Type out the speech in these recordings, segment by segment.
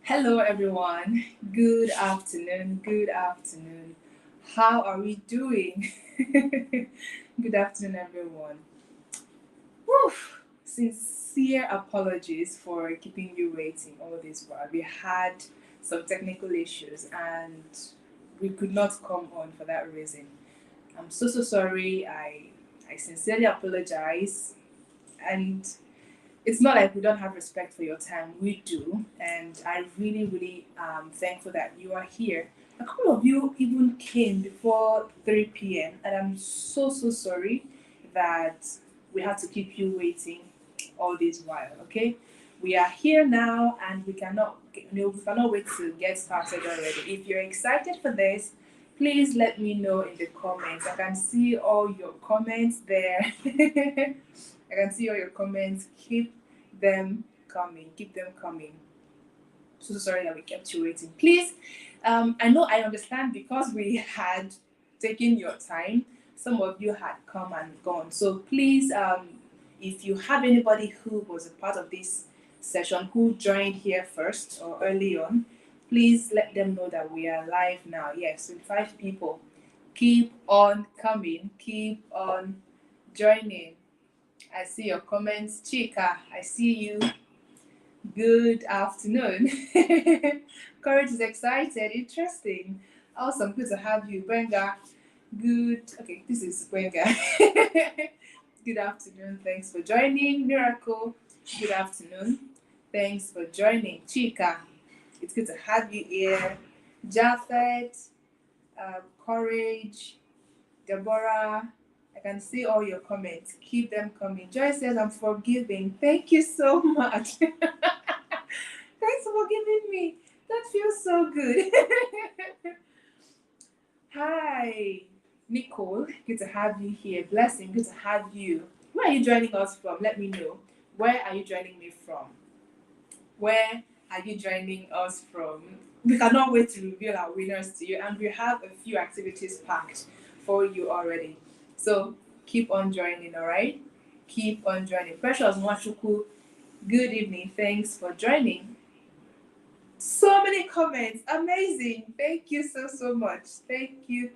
Hello, everyone. Good afternoon. Good afternoon. How are we doing? Good afternoon, everyone. Whew. Sincere apologies for keeping you waiting all this while. We had some technical issues and we could not come on for that reason. I'm so sorry. I sincerely apologize. And it's not like we don't have respect for your time. We do, and I really am thankful that you are here. A couple of you even came before 3 p.m., and I'm so sorry that we had to keep you waiting all this while. Okay, we are here now, and we cannot wait to get started already. If you're excited for this, please let me know in the comments. I can see all your comments there. I can see all your comments. Keep them coming. Keep them coming. So sorry that we kept you waiting. Please, I know I understand because we had taken your time. Some of you had come and gone. So please, if you have anybody who was a part of this session who joined here first or early on, please let them know that we are live now. Yes, with 5 people. Keep on coming. Keep on joining. I see your comments. Chika, I see you. Good afternoon. Courage is excited. Interesting. Awesome. Good to have you. Benga. Good. Okay, this is Benga. Good afternoon. Thanks for joining. Miracle. Good afternoon. Thanks for joining. Chika. It's good to have you here. Japhet. Courage. Deborah. I can see all your comments. Keep them coming. Joy says, I'm forgiving. Thank you so much. Thanks for forgiving me. That feels so good. Hi, Nicole. Good to have you here. Blessing. Good to have you. Where are you joining us from? Let me know. Where are you joining me from? Where are you joining us from? We cannot wait to reveal our winners to you, and we have a few activities packed for you already. So keep on joining, all right? Keep on joining. Precious Mwachuku, good evening. Thanks for joining. So many comments. Amazing. Thank you so much. Thank you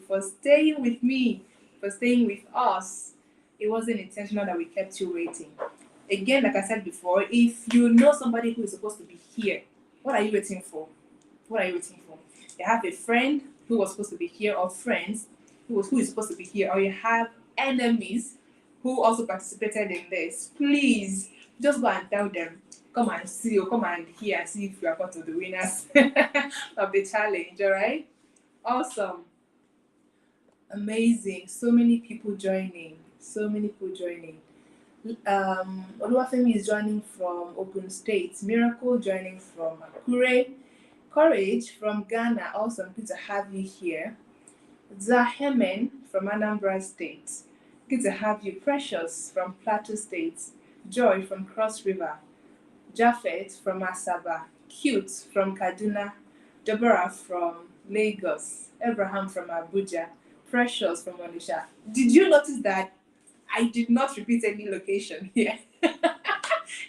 for staying with me, for staying with us. It wasn't intentional that we kept you waiting. Again, like I said before, if you know somebody who is supposed to be here, what are you waiting for? What are you waiting for? You have a friend who was supposed to be here, or friends who is supposed to be here, or you have enemies who also participated in this. Please just go and tell them. Come and see, or come and hear and see if you are part of the winners of the challenge. All right. Awesome. Amazing. So many people joining. So many people joining. Oluwafemi is joining from Ogun State. Miracle joining from Akure. Courage from Ghana. Awesome. Good to have you here. Zahemen from Anambra State. Good to have you. Precious from Plateau State. Joy from Cross River. Japhet from Asaba. Cute from Kaduna. Deborah from Lagos. Abraham from Abuja. Precious from Onisha. Did you notice that I did not repeat any location here? Did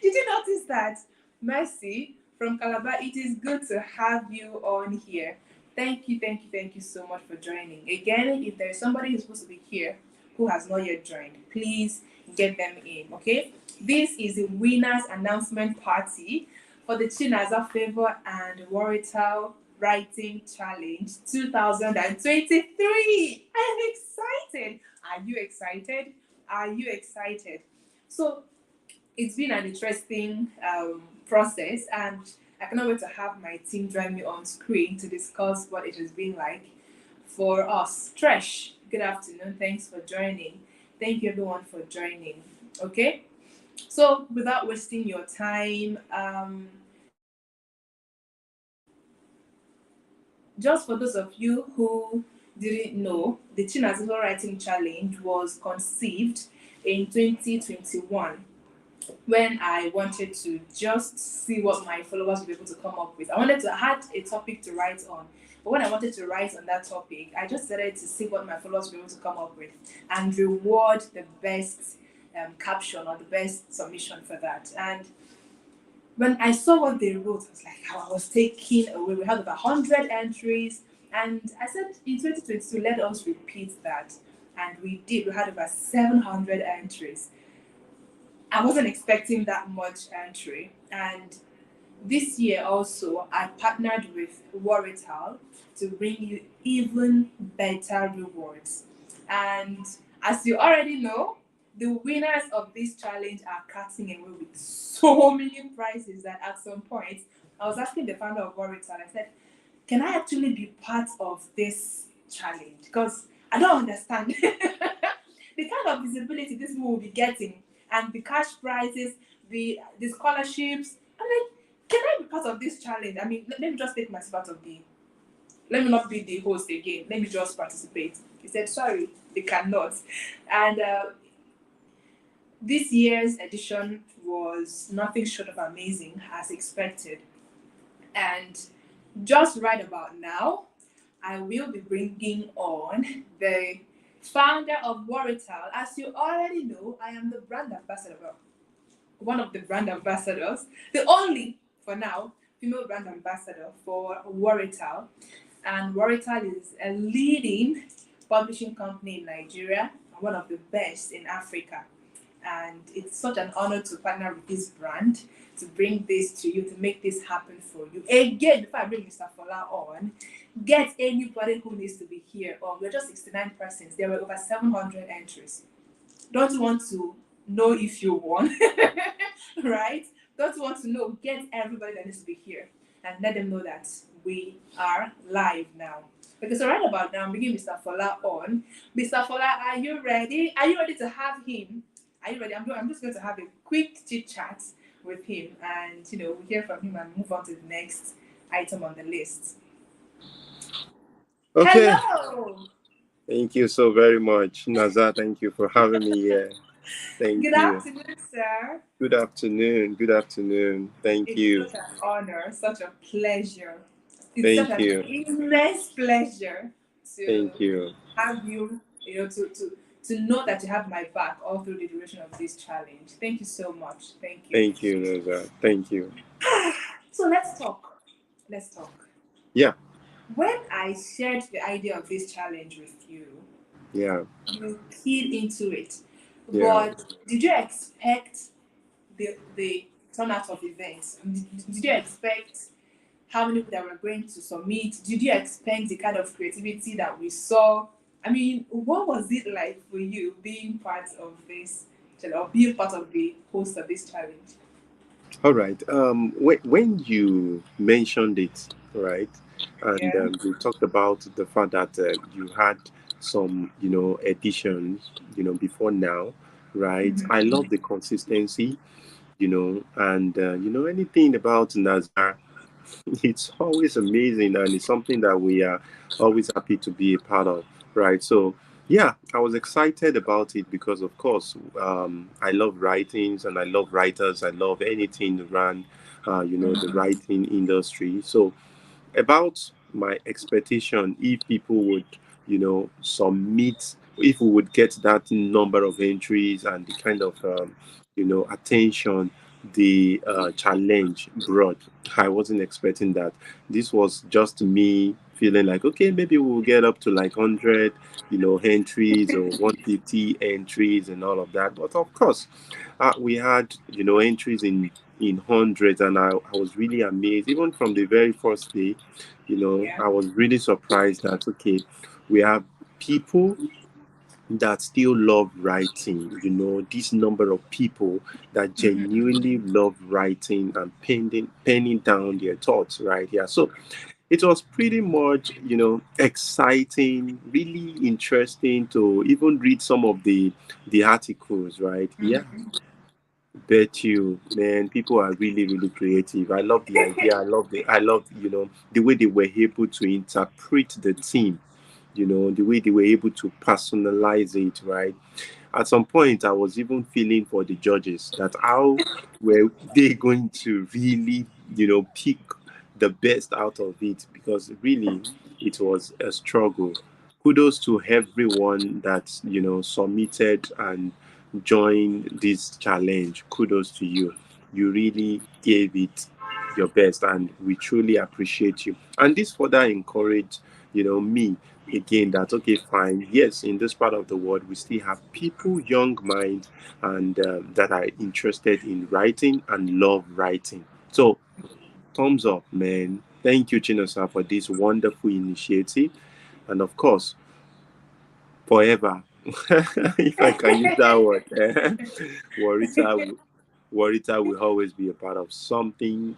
you notice that? Mercy from Calabar. It is good to have you on here. Thank you so much for joining. Again, if there's somebody who's supposed to be here who has not yet joined, please get them in, okay? This is the winners announcement party for the Chinaza Favour and Worital Writing Challenge 2023. I am excited. Are you excited? Are you excited? So it's been an interesting process, and I cannot wait to have my team join me on screen to discuss what it has been like for us. Tresh, good afternoon. Thanks for joining. Thank you everyone for joining. Okay, so without wasting your time, just for those of you who didn't know, the Chinaza Writing Challenge was conceived in 2021 when I wanted to just see what my followers would be able to come up with. I had a topic to write on, but when I wanted to write on that topic, I just decided to see what my followers would be able to come up with and reward the best caption or the best submission for that. And When I saw what they wrote, I was like, I was taken away. We had over 100 entries. And I said, in 2022, let us repeat that. And we did. We had over 700 entries. I wasn't expecting that much entry. And this year also, I partnered with Worital to bring you even better rewards. And as you already know, the winners of this challenge are cutting away with so many prizes that at some point, I was asking the founder of Worital, I said, can I actually be part of this challenge? Because I don't understand the kind of visibility this will be getting and the cash prizes, the scholarships. I'm like, can I be part of this challenge? I mean, let me just take myself out of the. Let me not be the host again. Let me just participate. He said, sorry, they cannot. And this year's edition was nothing short of amazing, as expected. And just right about now, I will be bringing on the founder of Worital. As you already know, I am the brand ambassador, well, one of the brand ambassadors, the only, for now, female brand ambassador for Worital. And Worital is a leading publishing company in Nigeria and one of the best in Africa. And it's such an honor to partner with this brand to bring this to you, to make this happen for you. Again, before I bring Mr. Fola on, get anybody who needs to be here on. We're just 69 persons. There were over 700 entries. Don't you want to know if you won? Right? Don't you want to know? Get everybody that needs to be here and let them know that we are live now. Okay, so right about now, I'm bringing Mr. Fola on. Mr. Fola, are you ready? Are you ready to have him? Are you ready? I'm just going to have a quick chit chat with him, and we'll hear from him and move on to the next item on the list. Okay. Hello. Thank you so very much, Naza. Thank you for having me here. Thank Good you. afternoon, sir. Good afternoon. Good afternoon. Thank It's you. such an honor, such a pleasure. It's such Thank an you. immense pleasure to Thank you. have you, to know that you have my back all through the duration of this challenge. Thank you so much. Thank you. Thank you, Naza. Thank you. So let's talk. Let's talk. Yeah. When I shared the idea of this challenge with you, Yeah. you keyed into it. Yeah. But did you expect the turnout of events? Did you expect how many people that were going to submit? Did you expect the kind of creativity that we saw? I mean, what was it like for you being part of this or being part of the host of this challenge? All right. When you mentioned it, right, and Yeah. you talked about the fact that you had some, editions, before now, right? I Mm-hmm. love the consistency, and anything about Nazar, it's always amazing, and it's something that we are always happy to be a part of, right? So yeah, I was excited about it because of course, I love writings and I love writers. I love anything around the writing industry. So about my expectation, if people would submit, if we would get that number of entries and the kind of attention the challenge brought, I wasn't expecting that. This was just me feeling like, okay, maybe we'll get up to like 100 entries or 150 entries and all of that. But of course, we had entries in hundreds, and I was really amazed even from the very first day. Yeah. I was really surprised that okay, we have people that still love writing. This number of people that genuinely love writing and penning down their thoughts, right? Yeah. So it was pretty much, exciting, really interesting to even read some of the articles, right? Yeah. Bet you, man, people are really, really creative. I love the idea. I love, the way they were able to interpret the theme, the way they were able to personalize it, right? At some point, I was even feeling for the judges that how were they going to really, pick the best out of it, because really it was a struggle. Kudos to everyone that, submitted and joined this challenge. Kudos to you. you really gave it your best, and we truly appreciate you. And this further encouraged, me again, that okay, fine, yes, in this part of the world we still have people, young minds, and that are interested in writing and love writing. So thumbs up, man. Thank you, Chinosa, for this wonderful initiative. And of course, forever, if I can use that word, Warita, Warita will always be a part of something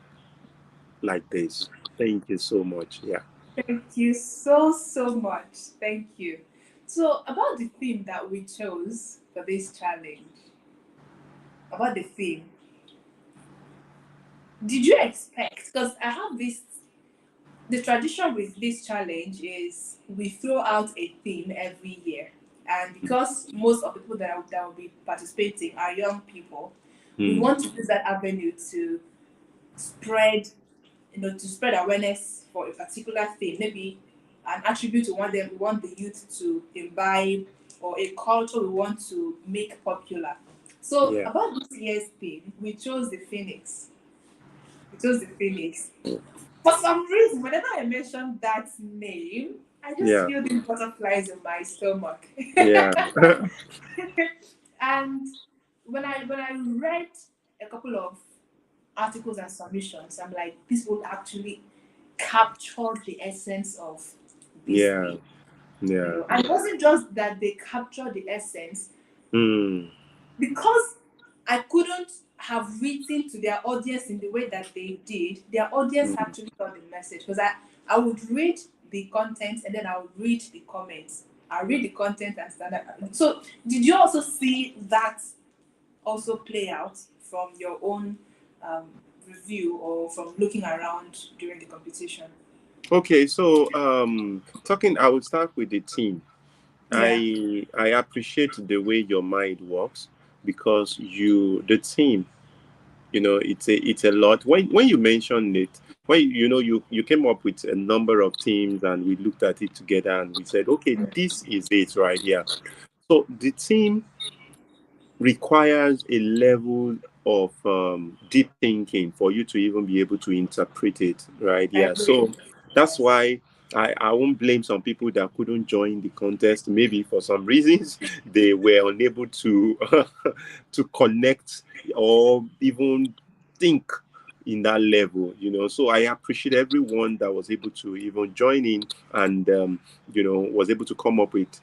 like this. Thank you so much. Yeah. Thank you so, so much. Thank you. So, about the theme that we chose for this challenge, about the theme, did you expect? Because I have this, the tradition with this challenge is we throw out a theme every year. And because most of the people that will be participating are young people, we Mm, want to use that avenue to spread, to spread awareness for a particular thing, maybe an attribute we want the youth to imbibe, or a culture we want to make popular. So yeah. about this year's theme, we chose the phoenix. We chose the phoenix. For some reason, whenever I mention that name, I just Yeah. feel these butterflies in my stomach. Yeah. And when I read a couple of articles and submissions, I'm like, this will actually capture the essence of this Yeah. thing. Yeah. And it wasn't just that they captured the essence, Mm, because I couldn't have written to their audience in the way that they did. Their audience mm. actually got the message, because I would read the content and then I would read the comments. I read the content and stand up. So did you also see that also play out from your own um, review, or from looking around during the competition? Okay, so talking, I will start with the team. Yeah. I appreciate the way your mind works, because the team, it's a lot. When you mentioned it, when you came up with a number of teams, and we looked at it together, and we said, okay, this is it right here. So the team requires a level of deep thinking for you to even be able to interpret it, right? I Yeah. agree. So that's Yes. why I won't blame some people that couldn't join the contest. Maybe for some reasons they were unable to to connect, or even think in that level. So I appreciate everyone that was able to even join in, and was able to come up with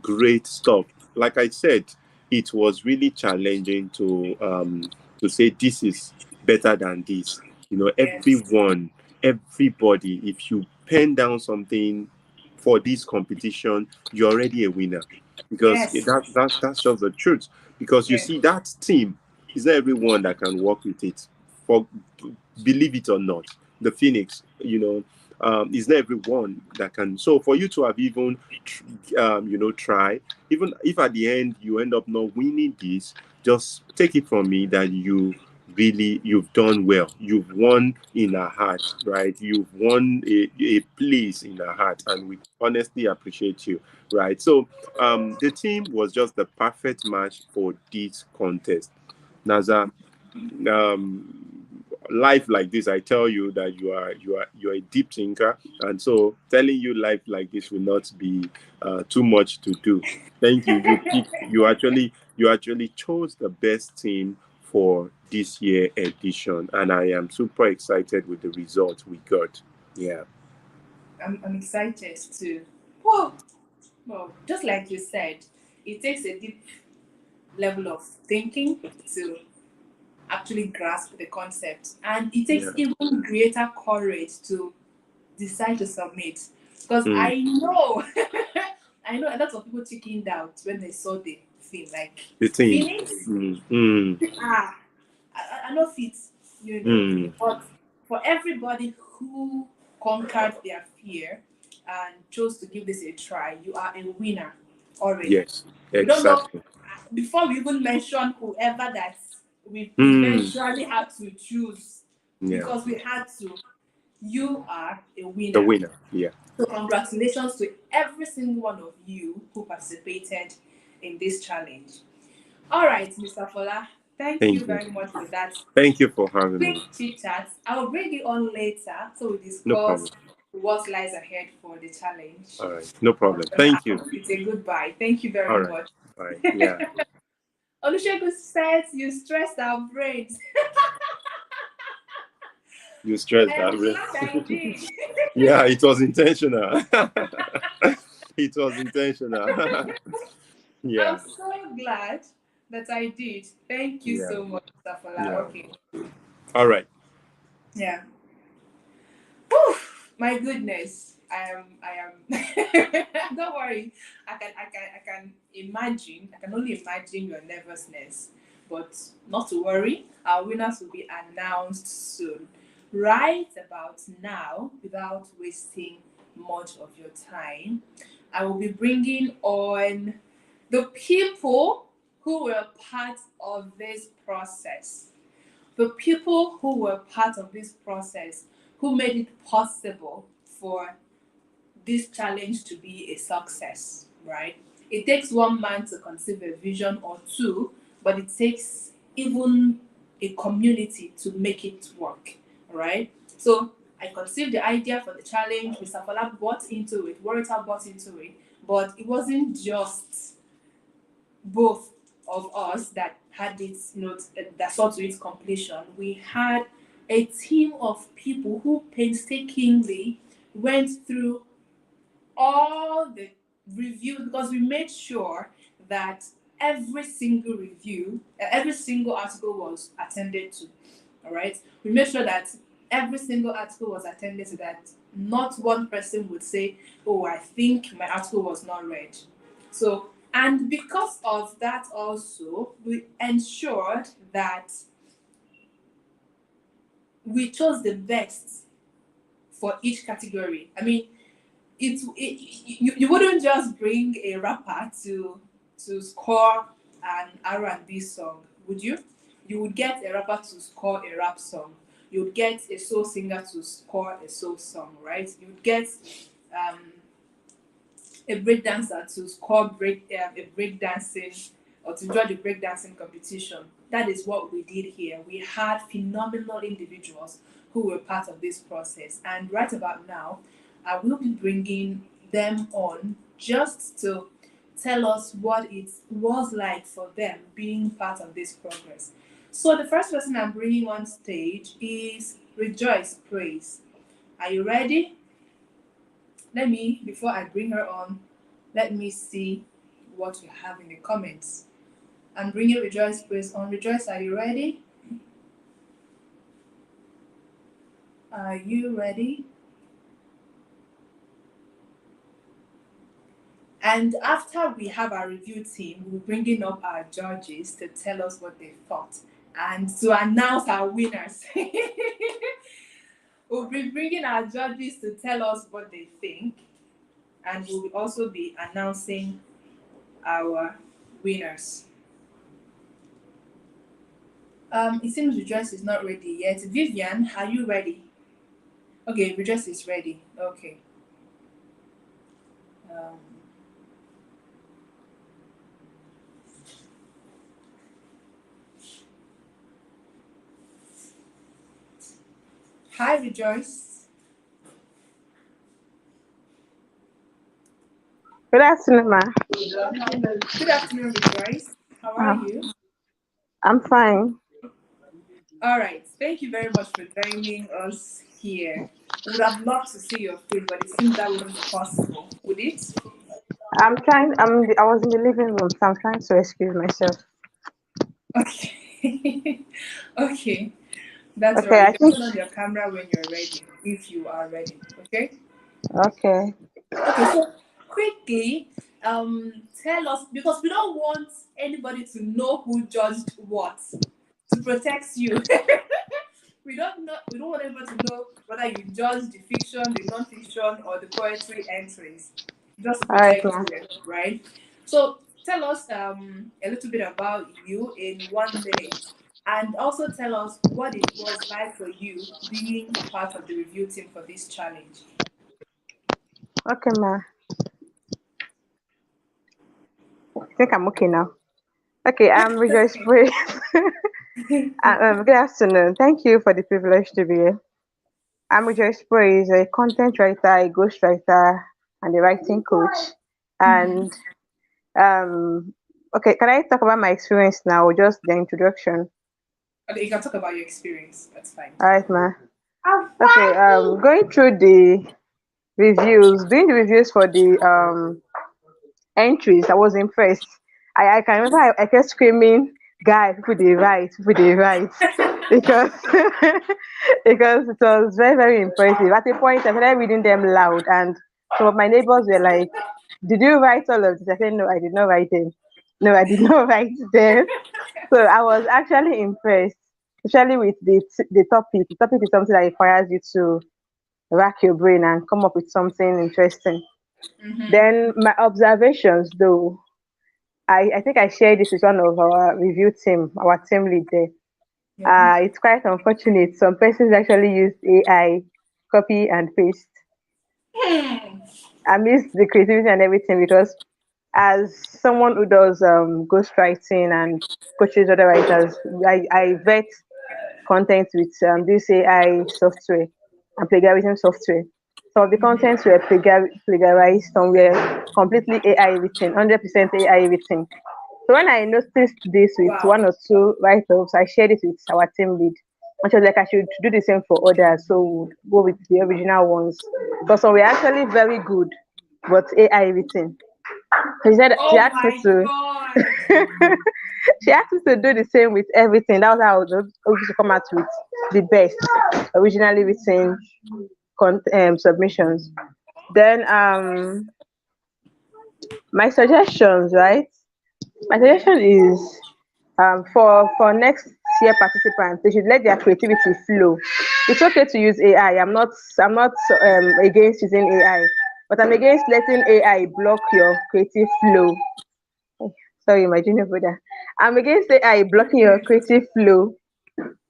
great stuff. Like I said, it was really challenging to say this is better than this. Yes. Everybody, if you pen down something for this competition, you're already a winner, because Yes. that's just the truth. Because you Yes. see, that team is not everyone that can work with it. For believe it or not, the Phoenix, is not everyone that can. So for you to have even try, even if at the end you end up not winning this, just take it from me that you've done well. You've won in our heart, right? You've won a place in our heart, and we honestly appreciate you, right? So the team was just the perfect match for this contest. Naza, life like this, I tell you that you're a deep thinker, and so telling you life like this will not be too much to do. Thank you. You actually chose the best team for this year edition, and I am super excited with the results we got. Yeah. I'm excited too. Whoa. Well, just like you said, it takes a deep level of thinking to actually grasp the concept, and it takes Yeah. even greater courage to decide to submit. Because Mm, I know, I know a lot of people chickened out when they saw the thing, like the team. Phoenix. Mm, mm, Ah, I know fit, you know. mm. But for everybody who conquered their fear and chose to give this a try, you are a winner already. Yes, We don't know, exactly. before we even mention whoever that we Mm, eventually had to choose, yeah. because we had to. You are a The winner. winner. Yeah. So congratulations to every single one of you who participated in this challenge. All right, Mr. Fola. Thank you Thank you. very much for that Thank you for having quick me. chit chat. I'll bring you on later so we No discuss problem. what lies ahead for the challenge. All right. No But problem. for Thank now, you. it's a goodbye. Thank you All very right. much. Bye. Yeah. Olusegun says you stressed our brains. You stressed I that. am glad I did. Yeah, it was intentional. It was intentional. I'm Yeah. so glad that I did. Thank you Yeah. so much, Fola. Yeah. Okay. All right. Yeah. Whew, my goodness. I am don't worry. I can imagine. I can only imagine your nervousness. But not to worry. Our winners will be announced soon. Right about now, without wasting much of your time, I will be bringing on the people who were part of this process. The people who were part of this process, who made it possible for this challenge to be a success, right? It takes one man to conceive a vision or two, but it takes even a community to make it work, right? So I conceived the idea for the challenge. Mr. Fola bought into it. Worital bought into it, but it wasn't just both of us that had it, that saw to its completion. We had a team of people who painstakingly went through all the reviews because we made sure that every single review, every single article was attended to. All right, we made sure that every single article was attended to. That not one person would say, "Oh, I think my article was not read." So, and because of that, also we ensured that we chose the best for each category. I mean, you wouldn't just bring a rapper to score an R&B song, would you? You would get a rapper to score a rap song. You would get a soul singer to score a soul song, right? You would get um, a breakdancer to score a break dancing or to judge a breakdancing competition. That is what we did here. We had phenomenal individuals who were part of this process, and right about now, I will be bringing them on just to tell us what it was like for them being part of this progress. So the first person I'm bringing on stage is Rejoice Praise. Are you ready? Before I bring her on, let me see what you have in the comments. I'm bringing Rejoice Praise on. Rejoice, are you ready? Are you ready? And after we have our review team, we're bringing up our judges to tell us what they thought and to announce our winners. We'll be bringing our judges to tell us what they think, and we'll also be announcing our winners. It seems Rejoice is not ready yet. Vivian, are you ready? Okay, Rejoice is ready. Okay. Um, Hi, Rejoice. Good afternoon, ma. Good afternoon, Rejoice. How are Uh, you? I'm fine. All right. Thank you very much for joining us here. Would have loved to see your face, but it seems that wasn't possible. Would it? I'm trying. I was in the living room, so I'm trying to excuse myself. Okay. Okay. That's all Okay, right. You I can think. turn on your camera when you're ready, if you are ready. Okay. Okay. Okay. So quickly, tell us because we don't want anybody to know who judged what to protect you. We don't want anyone to know whether you judge the fiction, the non-fiction, or the poetry entries. Just to All right, protect ma. you, right? So tell us a little bit about you in 1 minute, and also tell us what it was like for you being part of the review team for this challenge. Okay, ma. I think I'm okay now. Okay, I'm Rejoice Praise. Good afternoon. Thank you for the privilege to be here. I'm Rejoice Praise, a content writer, a ghostwriter, and a writing coach. And um, okay, can I talk about my experience now, or just the introduction? Okay, you can talk about your experience. That's fine. All right, ma. Okay, going through the doing the reviews for the entries. I was impressed. I can remember I kept screaming, "Guy, people they write," because because it was very very impressive. At a point, I started reading them loud, and some of my neighbors were like, "Did you write all of this?" I said, "No, I did not write them. No, I did not write them." So I was actually impressed, especially with the topic. The topic is something that requires you to rack your brain and come up with something interesting. Then my observations, though, I think I shared this with one of our review team, our team lead there. Yeah. It's quite unfortunate. Some persons actually use AI, copy and paste. Hmm. I miss the creativity and everything because as someone who does ghostwriting and coaches other writers, I vet content with this AI software and plagiarism software. Some of the contents were plagiarized, some were completely AI written, 100% AI written. So when I noticed this with Wow. one or two write-ups, I shared it with our team lead. And she was like, I should do the same for others. So we'll go with the original ones. Because some were actually very good, but AI written. So she said she Oh asked me my to God. she asked me to do the same with everything. That was how I was able to come out with the best originally written submissions. Then my suggestions, right? My Yeah. suggestion is for next year participants, they should let their creativity flow. It's okay to use AI. I'm not against using AI, but I'm against letting AI block your creative flow. Sorry, my junior brother. I'm against AI blocking your creative flow.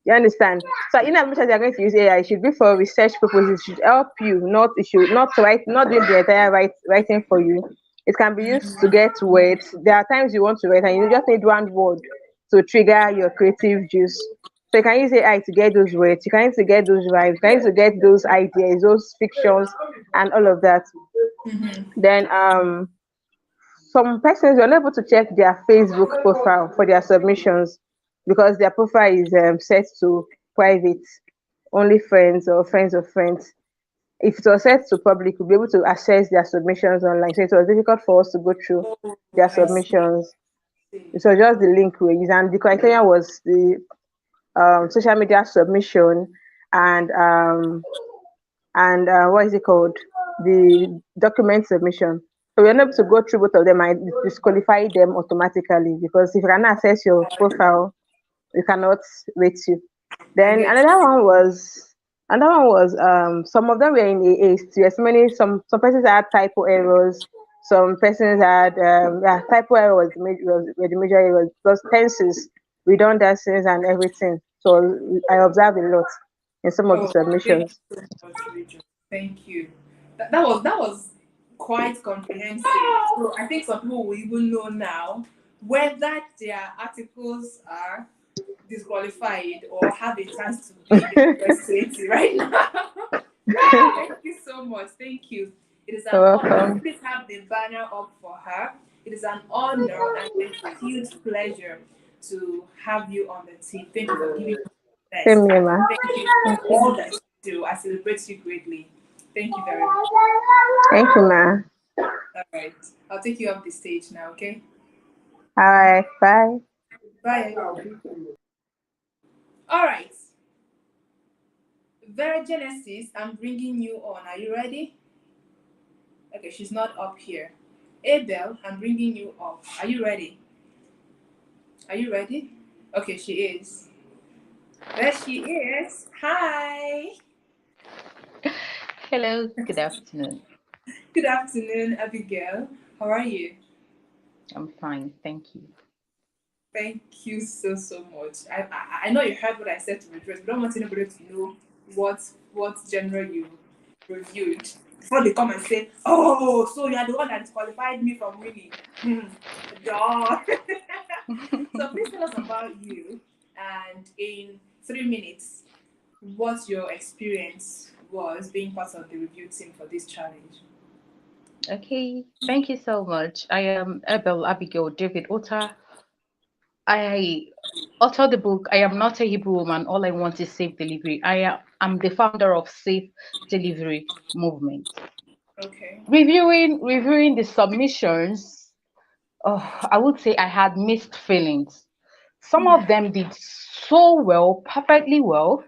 You understand? So in as much as you're going to use AI, it should be for research purposes. It should help you, not it should not write, not doing the entire writing for you. It can be used to get words. There are times you want to write and you just need one word to trigger your creative juice. So you can use AI to get those words, you can use to get those rhymes, you can use to get those ideas, those fictions, and all of that. Then some persons were not able to check their Facebook profile for their submissions because their profile is set to private, only friends or friends of friends. If it was set to public, we'll be able to access their submissions online. So it was difficult for us to go through Oh, their I see. submissions. It was just the link we used, and the criteria was the social media submission and what is it called? The document submission. So we're able to go through both of them and disqualify them automatically because if you cannot access your profile, we cannot rate you. I Then get you. another one was some of them were in AAs. Yes, many some persons had typo errors. Some persons had typo errors were the major errors because tenses, redundancies, and everything. So I observed a lot in some of the Oh, thank submissions. you so much, Rachel. Thank you. That was quite comprehensive. So I think some people will even know now whether their articles are disqualified or have a chance to be in the first 20 right now. Thank you so much. Thank you. It is You're an honor. welcome. Please have the banner up for her. It is an honor and a huge pleasure to have you on the team. Thank you for giving us the Same best. here, man. Thank you Thank for all you. that you do. I celebrate you greatly. Thank you very much. Thank you, man. All right. I'll take you off the stage now, okay? All right. Bye. Bye. All right. Vera Genesis, I'm bringing you on. Are you ready? Okay, she's not up here. Abel, I'm bringing you up. Are you ready? Are you ready? Okay, she is. There she is. Hi. Hello, good afternoon. Good afternoon, Abigail. How are you? I'm fine, thank you. Thank you so so much. I know you heard what I said to rejoice. We don't want anybody to know what genre you reviewed before they come and say, "Oh, so you are the one that disqualified me from winning." Hmm. Duh. So please tell us about you, and in 3 minutes, what your experience was being part of the review team for this challenge. Okay, thank you so much. I am Abigail David Ota. I authored the book. I am not a Hebrew woman. All I want is safe delivery. I'm the founder of Safe Delivery Movement. Okay. Reviewing the submissions, I would say I had mixed feelings. Some of them did so well, perfectly well,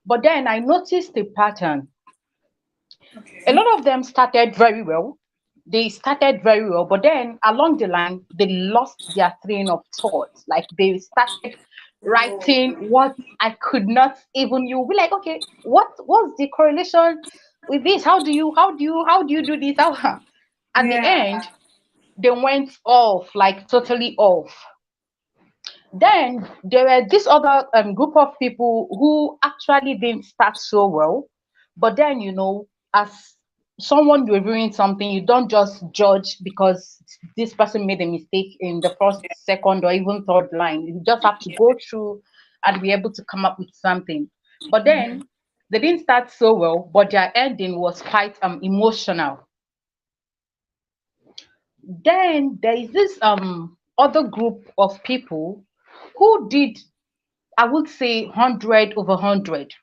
but then I noticed a pattern. A Okay. lot of them started very well. They started very well, but then along the line, they lost their train of thought. Like they started Oh. writing what I could not even. You'll be like, okay, what's the correlation with this? How do you do this? How at the Yeah. end, they went off, like totally off. Then there were this other group of people who actually didn't start so well, but then as someone reviewing something, you don't just judge because this person made a mistake in the first, second, or even third line. You just have to Yeah. go through and be able to come up with something. But Mm-hmm. then they didn't start so well, but their ending was quite emotional. Then there is this other group of people who did, I would say, 100 over 100.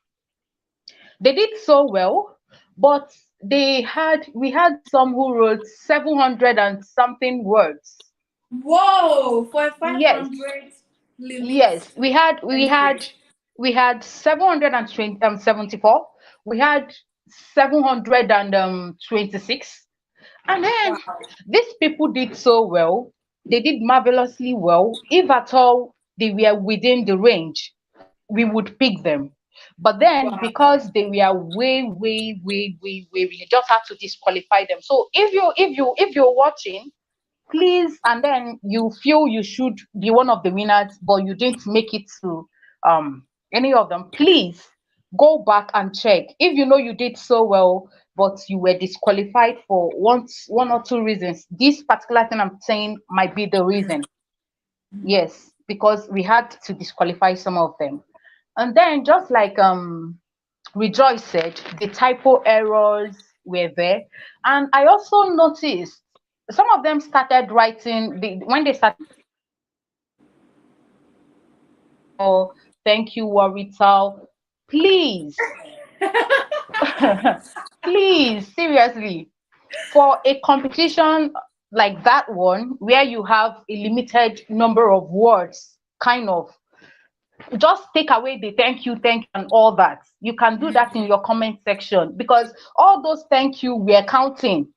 They did so well, but we had some who wrote 700 and something words. Whoa! For a Yes, 500 limit yes, entry. we had 720, 74. We had 726. And then Wow. these people did so well. They did marvelously well. If at all they were within the range, we would pick them. But then Wow. because they were way, way, way, way, way, we just had to disqualify them. So if you're watching, please, and then you feel you should be one of the winners, but you didn't make it to any of them, please go back and check. If you know you did so well, but you were disqualified for one or two reasons, this particular thing I'm saying might be the reason. Yes, because we had to disqualify some of them. And then just like Rejoice said, the typo errors were there. And I also noticed some of them started writing when they started, oh, thank you, Worital. Please, please, seriously, for a competition like that one, where you have a limited number of words, kind of just take away the thank you, and all that. You can do that in your comment section because all those thank you we're counting.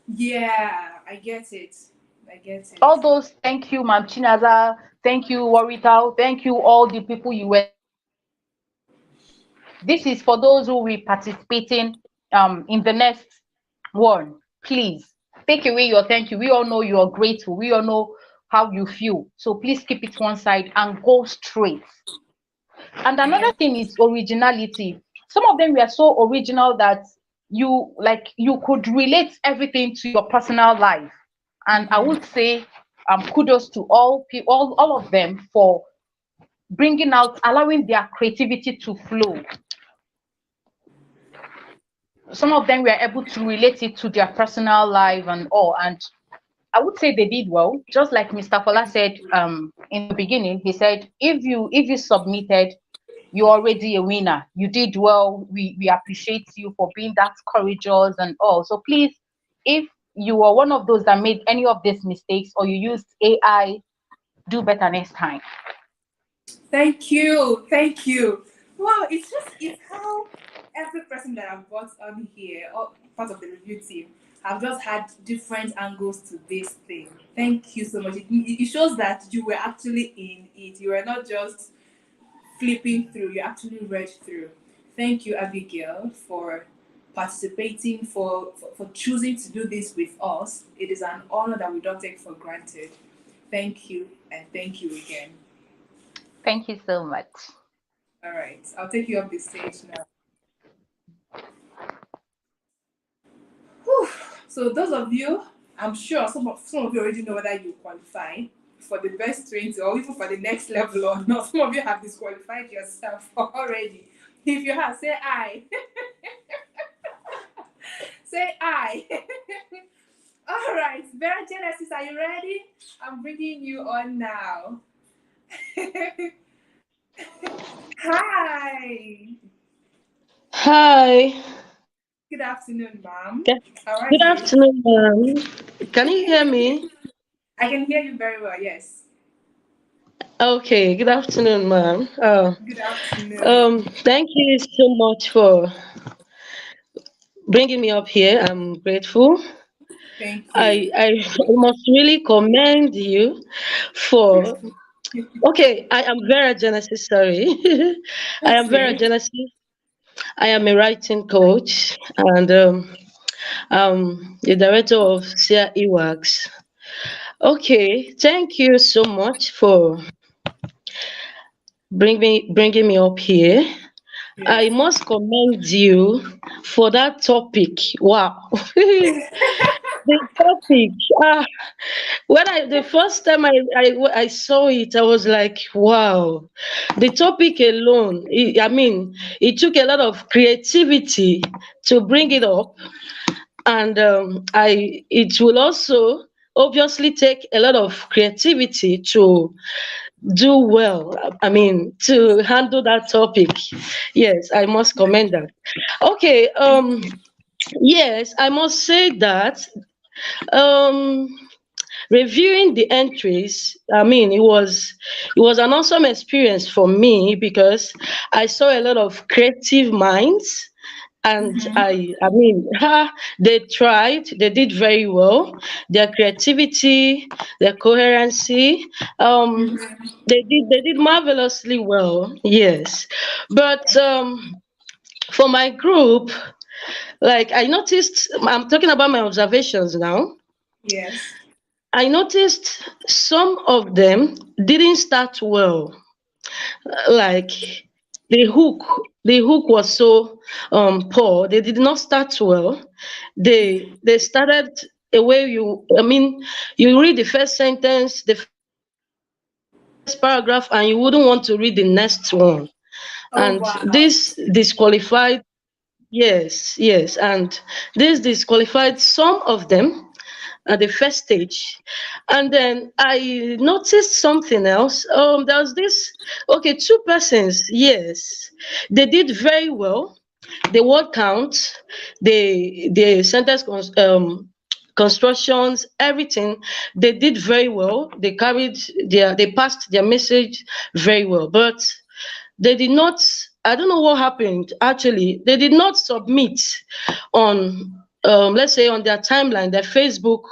Yeah, I get it. I get it. All those thank you, Ma'am Chinaza, thank you, Worital, thank you, all the people you were. This is for those who will be participating in the next one. Please take away your thank you. We all know you are grateful. We all know how you feel. So please keep it one side and go straight. And I another get thing is originality. Some of them were so original that you could relate everything to your personal life. And I would say kudos to all people, all of them for bringing out, allowing their creativity to flow. Some of them were able to relate it to their personal life and all. And I would say they did well. Just like Mr. Fola said in the beginning, he said, if you submitted, you're already a winner. You did well. We appreciate you for being that courageous and all. So please, if you are one of those that made any of these mistakes or you used AI, do better next time. Thank you. Thank you. Wow, it's how every person that I've got on here, or part of the review team, have just had different angles to this thing. Thank you so much. It shows that you were actually in it. You were not just flipping through, you actually read through. Thank you, Abigail, for participating, for choosing to do this with us. It is an honor that we don't take for granted. Thank you, and thank you again. Thank you so much. All right, I'll take you up the stage now. Whew. So those of you, I'm sure some of you already know whether you qualify for the best 20 or even for the next level or not. Some of you have disqualified yourself already. If you have, say I. Say I. All right, Vera Genesis, are you ready? I'm bringing you on now. Hi. Hi. Good afternoon, ma'am. Good How are good you? afternoon, ma'am. Can you hear me? I can hear you very well, yes. Okay, good afternoon, ma'am. Good afternoon. Thank you so much for bringing me up here. I'm grateful. Thank I you. I must really commend you for. Okay, I am Vera Genesis. Sorry, I am Vera Okay. Genesis. I am a writing coach and the director of SIA Ewax. Okay, thank you so much for bringing me up here. I Yes. must commend you for that topic. Wow. The topic. Ah, when the first time I saw it, I was like, wow. The topic alone, I mean, it took a lot of creativity to bring it up. And it will also obviously take a lot of creativity to do well. I mean, to handle that topic. Yes, I must commend that. Okay, Thank you. yes, I must say that um reviewing the entries, I mean, it was an awesome experience for me because I saw a lot of creative minds, and I mean, they tried, they did very well. Their creativity, their coherency, um they did marvelously well. Yes, but for my group, like, I noticed, I'm talking about my observations now. Yes. I noticed some of them didn't start well. Like, the hook was so poor. They did not start well. They started a way, I mean, you read the first sentence, the first paragraph, and you wouldn't want to read the next one. And this Oh, wow. disqualified. Yes, and this disqualified some of them at the first stage. And then I noticed something else. There was this, okay, two persons, yes, they did very well. The word count, the sentence constructions, everything, they did very well. They passed their message very well. But they did not, I don't know what happened actually. They did not submit on, let's say, on their timeline, their Facebook.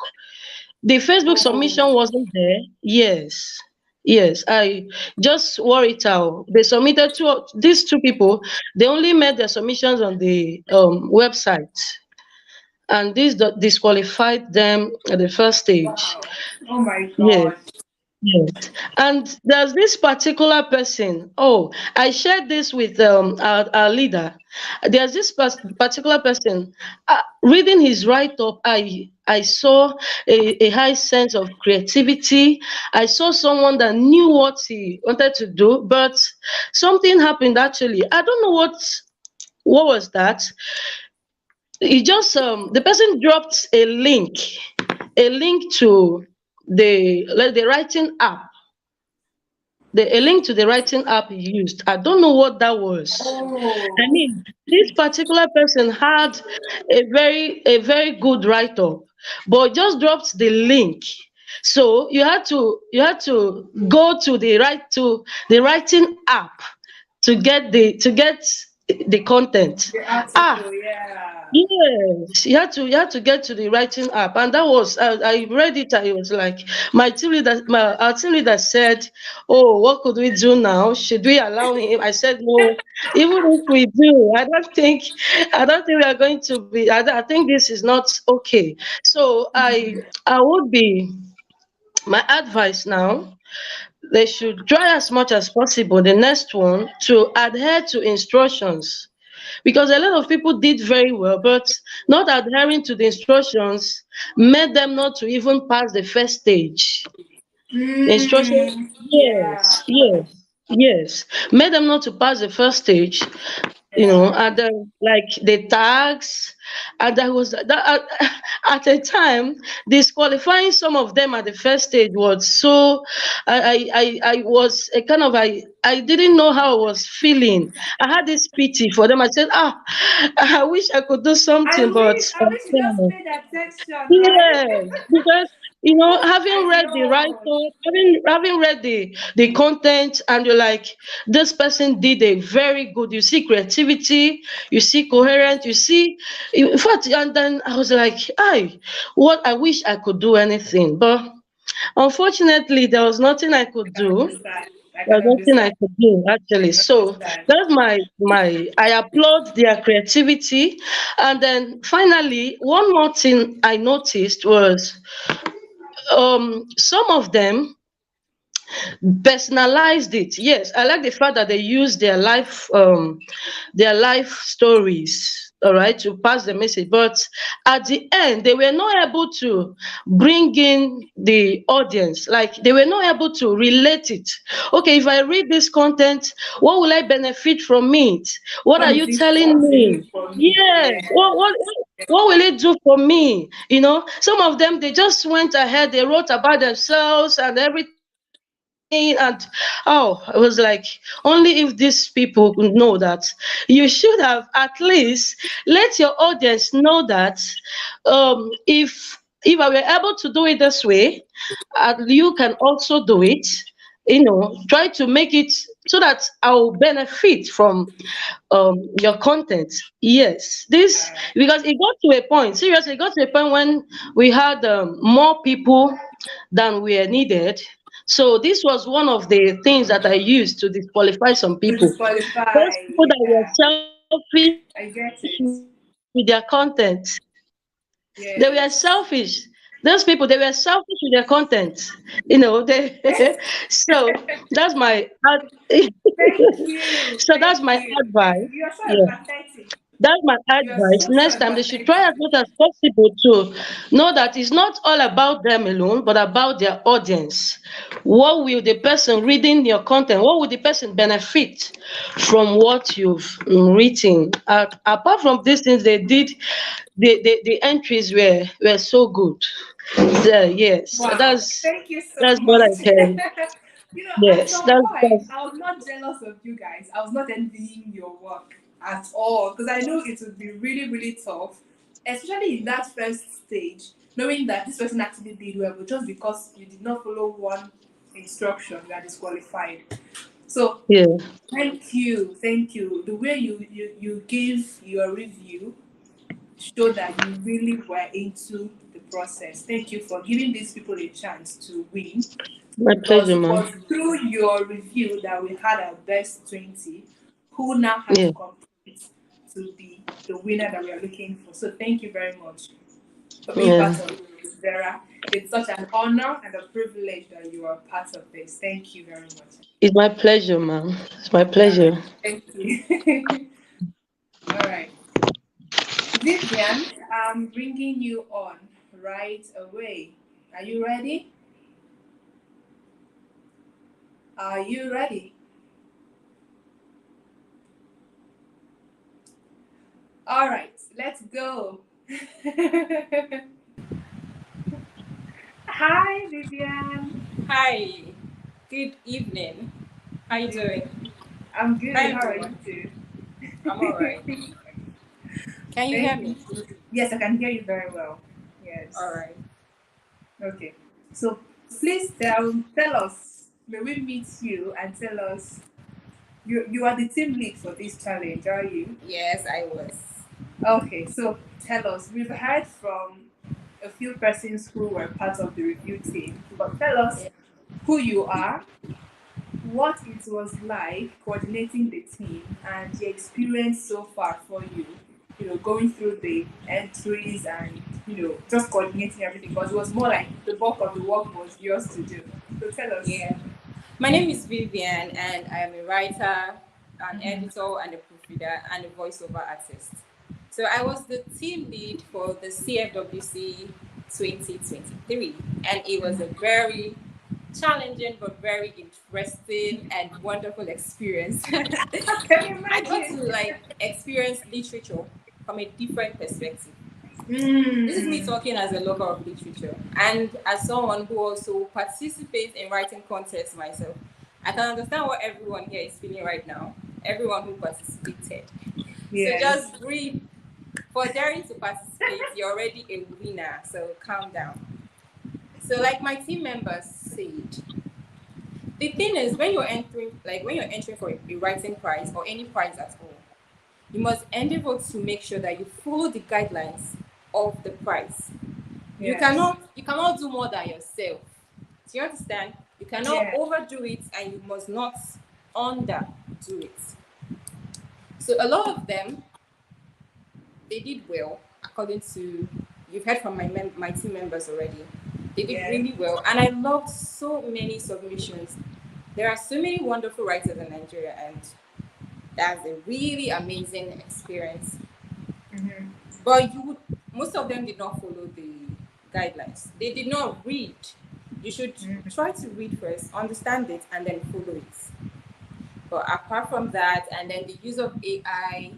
The Facebook Oh, submission wasn't there. Yes. Yes, I just worried out. They submitted these two people, they only made their submissions on the website, and this disqualified them at the first stage. wow. Oh, my Yes. God. Yes, and there's this particular person. Oh, I shared this with our leader. There's this particular person. Reading his write-up, I saw a high sense of creativity. I saw someone that knew what he wanted to do, but something happened actually. I don't know what was that. He just the person dropped a link to the writing app, a link to the writing app he used. I don't know what that was. I Oh, mean, this particular person had a very good write-up, but just dropped the link. So you had to go to the writing app to get the content. the Ah, article, yeah. yes, you had to get to the writing app, and that was, I read it, and it was like, our team leader said, "Oh, what could we do now? Should we allow him?" I said, "No, even if we do, I don't think we are going to be. I think this is not okay." So I would be my advice now. They should try as much as possible the next one to adhere to instructions, because a lot of people did very well, but not adhering to the instructions made them not to even pass the first stage. Instructions, Yeah. yes, yes. Made them not to pass the first stage, Yeah. and then like the tags, and I was that at a time disqualifying some of them at the first stage was so. I was a kind of I didn't know how I was feeling. I had this pity for them. I said, I wish I could do something, but I wish you just paid attention, right? yeah, because having I read the know. write-up, having read the content, and you're like, this person did a very good. You see creativity, you see coherent, you see, in fact, and then I was like, I wish I could do anything, but unfortunately, there was nothing I I could can do. understand. I There's can nothing I understand. could do actually. I So understand. that's my I applaud their creativity. And then finally, one more thing I noticed was some of them personalized it. Yes, I like the fact that they use their life stories, all right, to pass the message. But at the end, they were not able to bring in the audience. Like they were not able to relate it. Okay, if I read this content, what will I benefit from it? What What are is you it telling doing me? for me? Yes. Yeah. What will it do for me? Some of them, they just went ahead, they wrote about themselves and everything. And I was like, only if these people could know that you should have at least let your audience know that if I were able to do it this way, you can also do it. Try to make it so that I'll benefit from your content. Yes, this because it got to a point. Seriously, it got to a point when we had more people than were needed. So this was one of the things that I used to disqualify some To people. disqualify. Those people that were Yeah. selfish with their I get content. it. They were selfish. Those people, they Yes. were selfish with their content. They so that's my Thank so you. that's my Thank you. advice. You're so Yeah. empathetic. That's my You're advice. so, so Next time, they should try empathetic. as much as possible to know that it's not all about them alone, but about their audience. What will the person reading your content, what will the person benefit from what you've written? Apart from these things they did, the entries were so good. Yes, Wow. Thank you so that's what I much. can. At Yes, some point, that's I was not jealous of you guys. I was not envying your work at all because I know it would be really, really tough, especially in that first stage, knowing that this person actually did well, but just because you did not follow one instruction, you are disqualified. So, yeah. thank you. Thank you. The way you give your review show that you really were into the process. Thank you for giving these people a chance to win My because pleasure, it man. was through your review that we had our best 20 who now had to Yeah, compete to be the winner that we are looking for. So thank you very much for being yeah. part of this, Vera. It's such an honor and a privilege that you are part of this. Thank you very much. It's my pleasure, man. It's my All right. pleasure. Thank you. All right. Vivian, I'm bringing you on right away. Are you ready? Are you ready? All right, let's go. Hi, Vivian. Hi, good evening. How you Yeah, doing? I'm Hi good. How are you everyone. too? I'm all right. Can you hear Thank me? you. Yes, I can hear you very well. All Yes. right. Okay. So please tell us. May we meet you and tell us you are the team lead for this challenge, are you? Yes, I was. Okay, so tell us. We've heard from a few persons who were part of the review team, but tell us Yeah. who you are, what it was like coordinating the team, and the experience so far for you. Going through the entries and just coordinating everything because it was more like the bulk of the work was yours to do. So tell us. Yeah. My name is Vivian, and I am a writer, an Mhm. editor, and a proofreader, and a voiceover artist. So I was the team lead for the CFWC 2023, and it was a very challenging but very interesting and wonderful experience. Can you I got to imagine? like experience literature from a different perspective. This is me Mm. talking as a lover of literature and as someone who also participates in writing contests myself. I can understand what everyone here is feeling right now. Everyone who participated. So Yes. just breathe. For daring to participate, you're already a winner. So calm down. So like my team members said, the thing is when you're entering for a writing prize or any prize at all, you must endeavor to make sure that you follow the guidelines of the prize. You Yes. cannot do more than yourself. Do you understand? You cannot Yes. overdo it and you must not underdo it. So a lot of them they did well according to you've heard from my team members already. They did Yes. really well and I loved so many submissions. There are so many wonderful writers in Nigeria and that's a really amazing experience. Mm-hmm. But most of them did not follow the guidelines. They did not read. You should Mm-hmm. try to read first, understand it, and then follow it. But apart from that, and then the use of AI,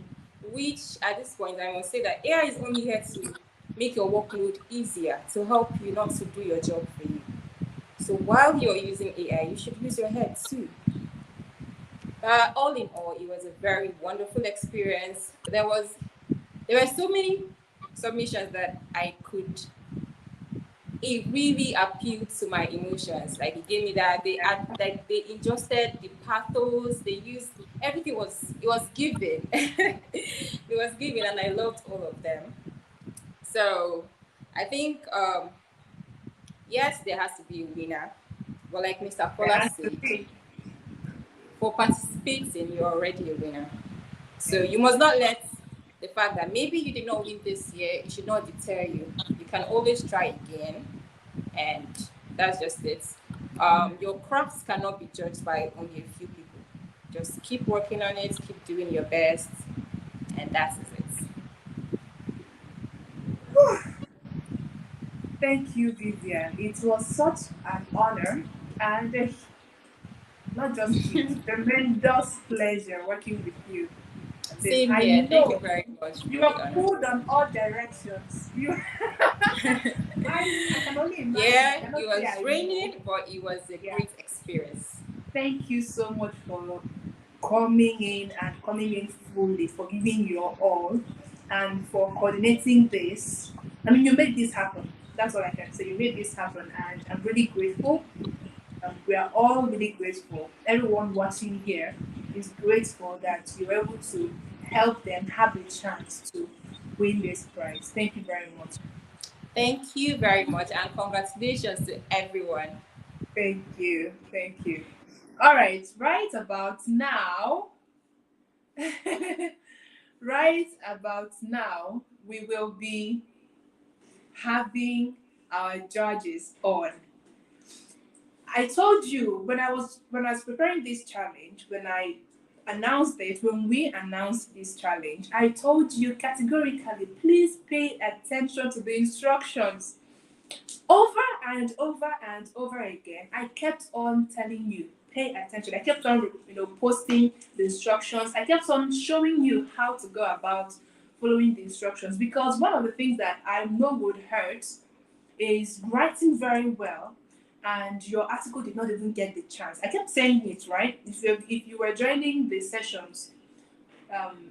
which at this point I must say that AI is only here to make your workload easier, to help you not to do your job for you. So while you're using AI, you should use your head too. All in all, it was a very wonderful experience. There were so many submissions that I could. It really appealed to my emotions. Like it gave me that they ingested the pathos. They used everything was it was given. It was given, and I loved all of them. So I think yes, there has to be a winner. But like Mr. There Fola has to said, be. for participating, you're already a winner. So Yes. you must not let the fact that maybe you did not win this year, it should not deter you. You can always try again, and that's just it. Your crafts cannot be judged by only a few people. Just keep working on it, keep doing your best, and that is it. Thank you, Vivian. It was such an honor and not just it, tremendous pleasure working with you on this. Same I here. Thank you know very much you for the are honor. pulled on all directions. You, I can only imagine. I Yeah, cannot it say was I know. raining, but it was a Yeah. great experience. Thank you so much for coming in fully, for giving your all, and for coordinating this. I mean, you made this happen. That's all I can say. You made this happen, and I'm really grateful. We are all really grateful. Everyone watching here is grateful that you're able to help them have a chance to win this prize. Thank you very much. Thank you very much, and congratulations to everyone. Thank you. Thank you. All right, right about now, right about now, we will be having our judges on. I told you when I was preparing this challenge, when we announced this challenge, I told you categorically, please pay attention to the instructions. Over and over and over again, I kept on telling you, pay attention. I kept on, posting the instructions. I kept on showing you how to go about following the instructions because one of the things that I know would hurt is writing very well and your article did not even get the chance. I kept saying it, right? If you were joining the sessions um,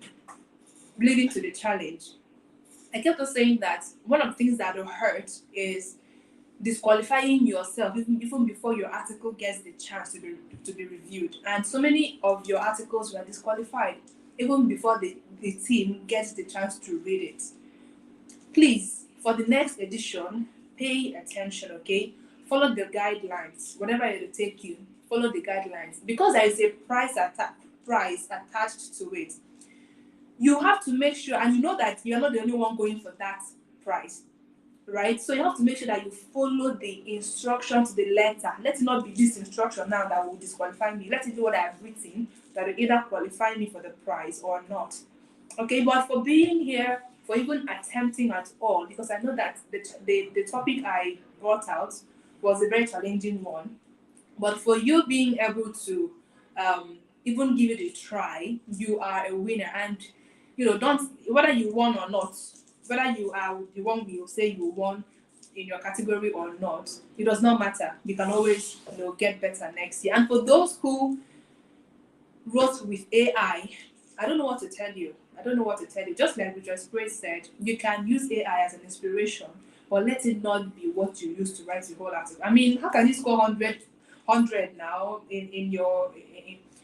leading to the challenge, I kept on saying that one of the things that will hurt is disqualifying yourself even before your article gets the chance to be reviewed. And so many of your articles were disqualified even before the team gets the chance to read it. Please, for the next edition, pay attention, okay? Follow the guidelines. Whatever it will take you, follow the guidelines. Because there is a price attached to it. You have to make sure, and you know that you're not the only one going for that price, right? So you have to make sure that you follow the instruction to the letter. Let it not be this instruction now that will disqualify me. Let it be what I have written that will either qualify me for the prize or not. Okay, but for being here, for even attempting at all, because I know that the topic I brought out was a very challenging one. But for you being able to even give it a try, you are a winner. And don't, whether you won or not, whether you are the one we will say you won in your category or not, it does not matter. You can always get better next year. And for those who wrote with AI, I don't know what to tell you. I don't know what to tell you. Just like Richard Spray said, you can use AI as an inspiration, but let it not be what you use to write the whole article. I mean, how can you score 100 now in your,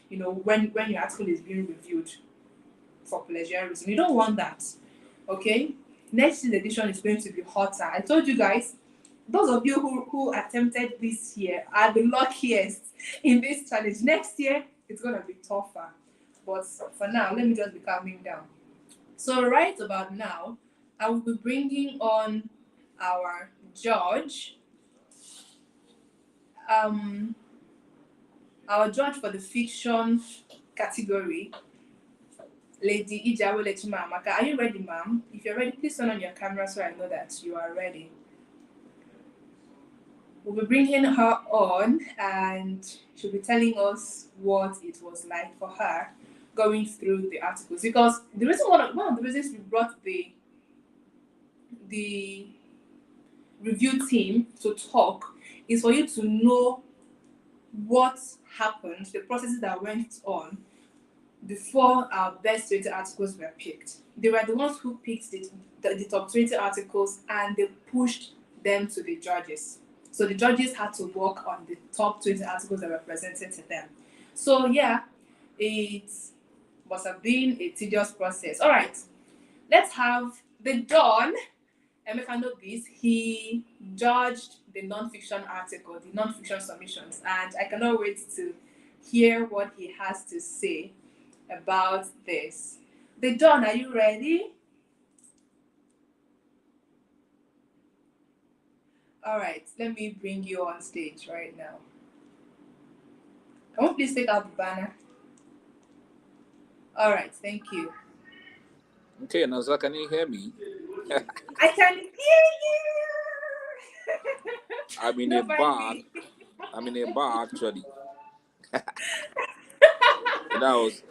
when your article is being reviewed for plagiarism? You don't want that. Okay? Next year's edition is going to be hotter. I told you guys, those of you who attempted this year are the luckiest in this challenge. Next year, it's going to be tougher. But for now, let me just be calming down. So right about now, I will be bringing on our judge. Our judge for the fiction category, Lady Ijawole Chimamaka. Are you ready, ma'am? If you're ready, please turn on your camera so I know that you are ready. We'll be bringing her on, and she'll be telling us what it was like for her going through the articles. Because the reason one of the reasons we brought the review team to talk is for you to know what happened, the processes that went on before our best 20 articles were picked. They were the ones who picked the top 20 articles, and they pushed them to the judges. So the judges had to work on the top 20 articles that were presented to them. So yeah, it must have been a tedious process. All right, let's have the Don. Emeka Nobis. He judged the non-fiction article, the non-fiction submissions, and I cannot wait to hear what he has to say about this. The Don, are you ready? All right, let me bring you on stage right now. Can we please take out the banner? All right, thank you. Okay, Naza, can you hear me? I can hear you. I'm in a bar. I'm in a bar actually. And I was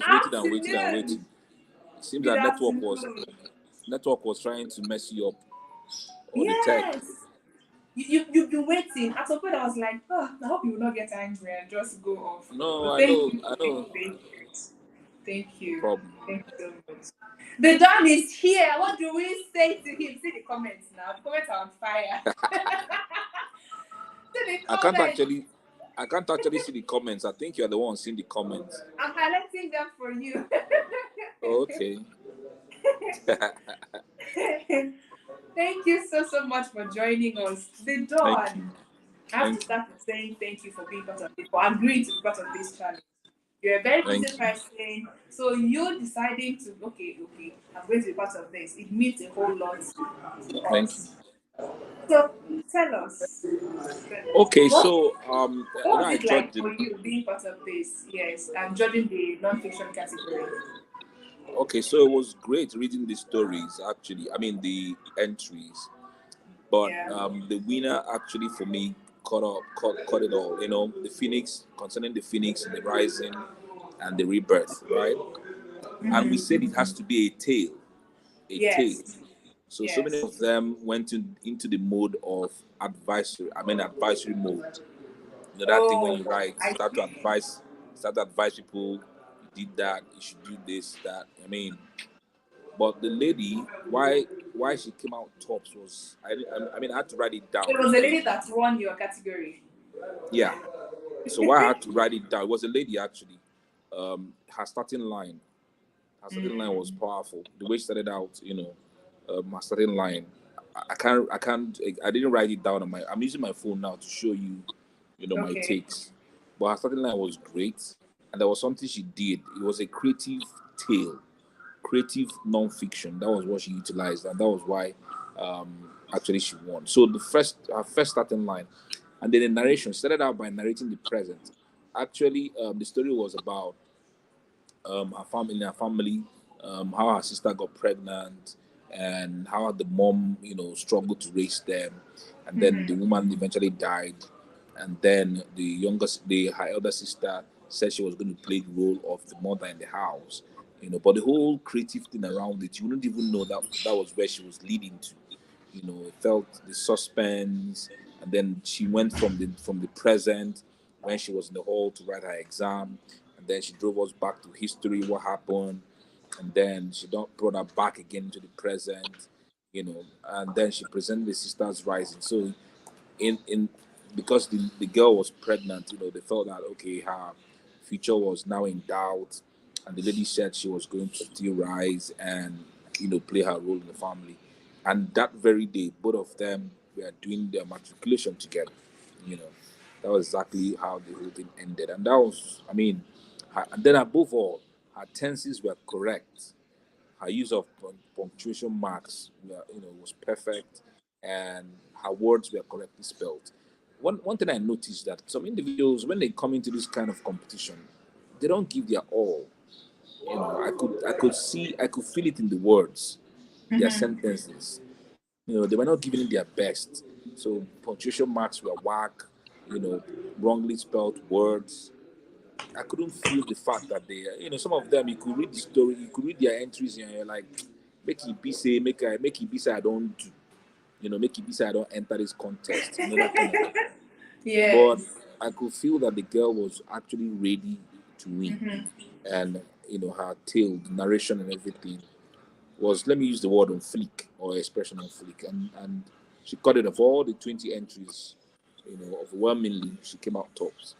waiting and waiting and waiting. It seems that network was trying to mess you up. Or the tech. Yes. You've been waiting. At some point, I was like, oh, I hope you will not get angry and just go off. No, But I know. Thank you. Problem. Thank you so much. The Don is here. What do we say to him? See the comments now. The comments are on fire. I can't actually see the comments. I think you're the one seeing the comments. I'm highlighting them for you. Okay. Thank you so much for joining us. The Don. I have to start with saying thank you for being part of it, for agreeing to be part of this challenge. You're a very busy person, so you deciding to okay, I'm going to be part of this. It means a whole lot to us. Thank you. So tell us. Okay, so what was it like for you being part of this? Yes, I'm judging the non-fiction category. Okay, so it was great reading the stories. Actually, I mean the entries, but the winner actually for me caught it all. You know, the Phoenix, concerning the Phoenix and the rising and the rebirth, right? Mm-hmm. And we said it has to be a tale, tale. So many of them went into the mode of advisory mode. You know, that thing when you write, start to advise people, you did that, you should do this, that. I mean, but the lady, why she came out tops was, I mean, I had to write it down. It was a lady that won your category. Yeah. So why I had to write it down? It was a lady actually. Her starting line was powerful. The way she started out, you know, my starting line. I didn't write it down I'm using my phone now to show you, my takes. But her starting line was great, and there was something she did. It was a creative tale, creative non-fiction. That was what she utilized, and that was why actually she won. So her first starting line, and then the narration started out by narrating the present. Actually, the story was about her family, how her sister got pregnant, and how the mom, struggled to raise them, and then the woman eventually died, and then her elder sister said she was going to play the role of the mother in the house. But the whole creative thing around it, you wouldn't even know that was where she was leading to. It felt the suspense, and then she went from the present when she was in the hall to write her exam, and then she drove us back to history, what happened, and then she brought her back again to the present, and then she presented the sisters rising. So in because the girl was pregnant, they felt that okay, her future was now in doubt, and the lady said she was going to still rise and play her role in the family. And that very day, both of them were doing their matriculation together. You know, that was exactly how the whole thing ended, and that was, I mean, and then above all, her tenses were correct. Her use of punctuation marks was perfect, and her words were correctly spelled. One thing I noticed that some individuals, when they come into this kind of competition, they don't give their all. I could feel it in the words, their sentences. They were not giving it their best. So punctuation marks were whack, wrongly spelled words. I couldn't feel the fact that some of them, you could read the story, you could read their entries, and you're like, make it be say I don't do, make it be say I don't enter this contest, that kind of thing. But Yes. I could feel that the girl was actually ready to win, and her tale, the narration, and everything was, let me use the word on fleek, or expression on fleek, and she cut it. Of all the 20 entries, overwhelmingly she came out tops.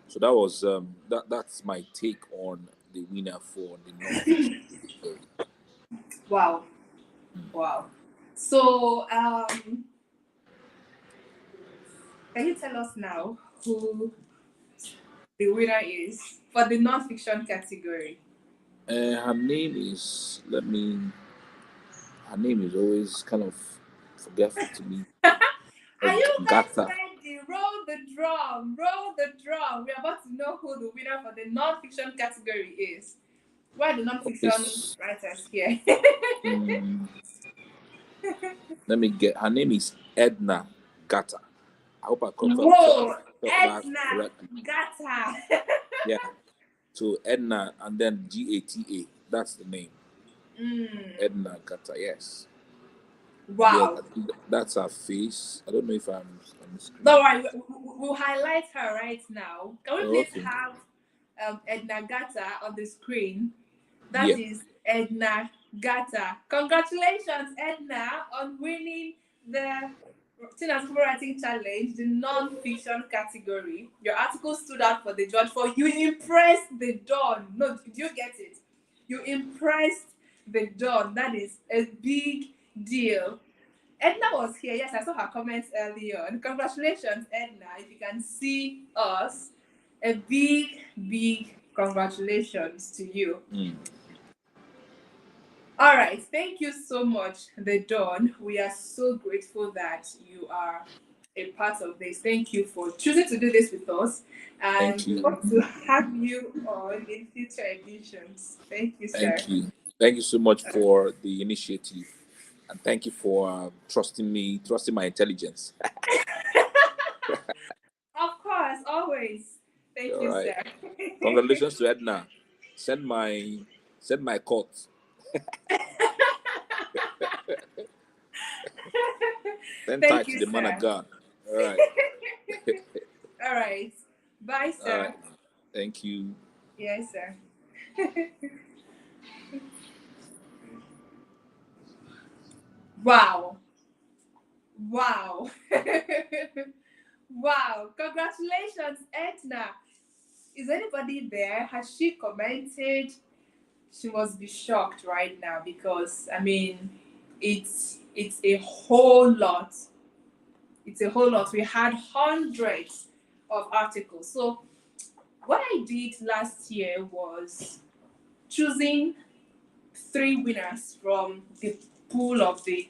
So that was that's my take on the winner for the non-fiction category. Wow. Wow. So, can you tell us now who the winner is for the non-fiction category? Her name is, her name is always kind of forgetful to me. Are you guys Gata. ready? Roll the drum. Roll the drum. We're about to know who the winner for the non-fiction category is. Where are the Okay, non-fiction writers here? mm, let me get. Her name is Edna Gata. I hope I Whoa, felt that Edna correctly. Gata. Yeah. So Edna and then Gata. That's the name. Mm, Edna Gata. Yes. Yeah, wow. I think that's her face. I don't know if I'm on the screen. Don't worry, we'll highlight her right now. Can we Oh, please okay. have Edna Gata on the screen? That Yeah. is Edna Gata. Congratulations, Edna, on winning the Chinaza Favour Writing Challenge, the non-fiction category. Your article stood out for the judge for you impressed the Dawn. No, did you get it? You impressed the Dawn. That is a big deal. Edna was here. Yes, I saw her comments earlier on. Congratulations, Edna. If you can see us, a big, big congratulations to you. Mm. All right. Thank you so much, The Dawn. We are so grateful that you are a part of this. Thank you for choosing to do this with us. And Thank we you. hope to have you on in future editions. Thank you, sir. Thank you. Thank you so much for the initiative. And thank you for trusting me, trusting my intelligence. Of course, always. Thank All you, right. sir. Congratulations to Edna. Send my court. Send Thank tight to you, the man of sir. God. All right. All right. Bye, All sir. right. Thank you. Yes, sir. Wow. Wow. Wow. Congratulations, Edna. Is anybody there? Has she commented? She must be shocked right now because I mean it's a whole lot. It's a whole lot. We had hundreds of articles. So what I did last year was choosing three winners from the pool of the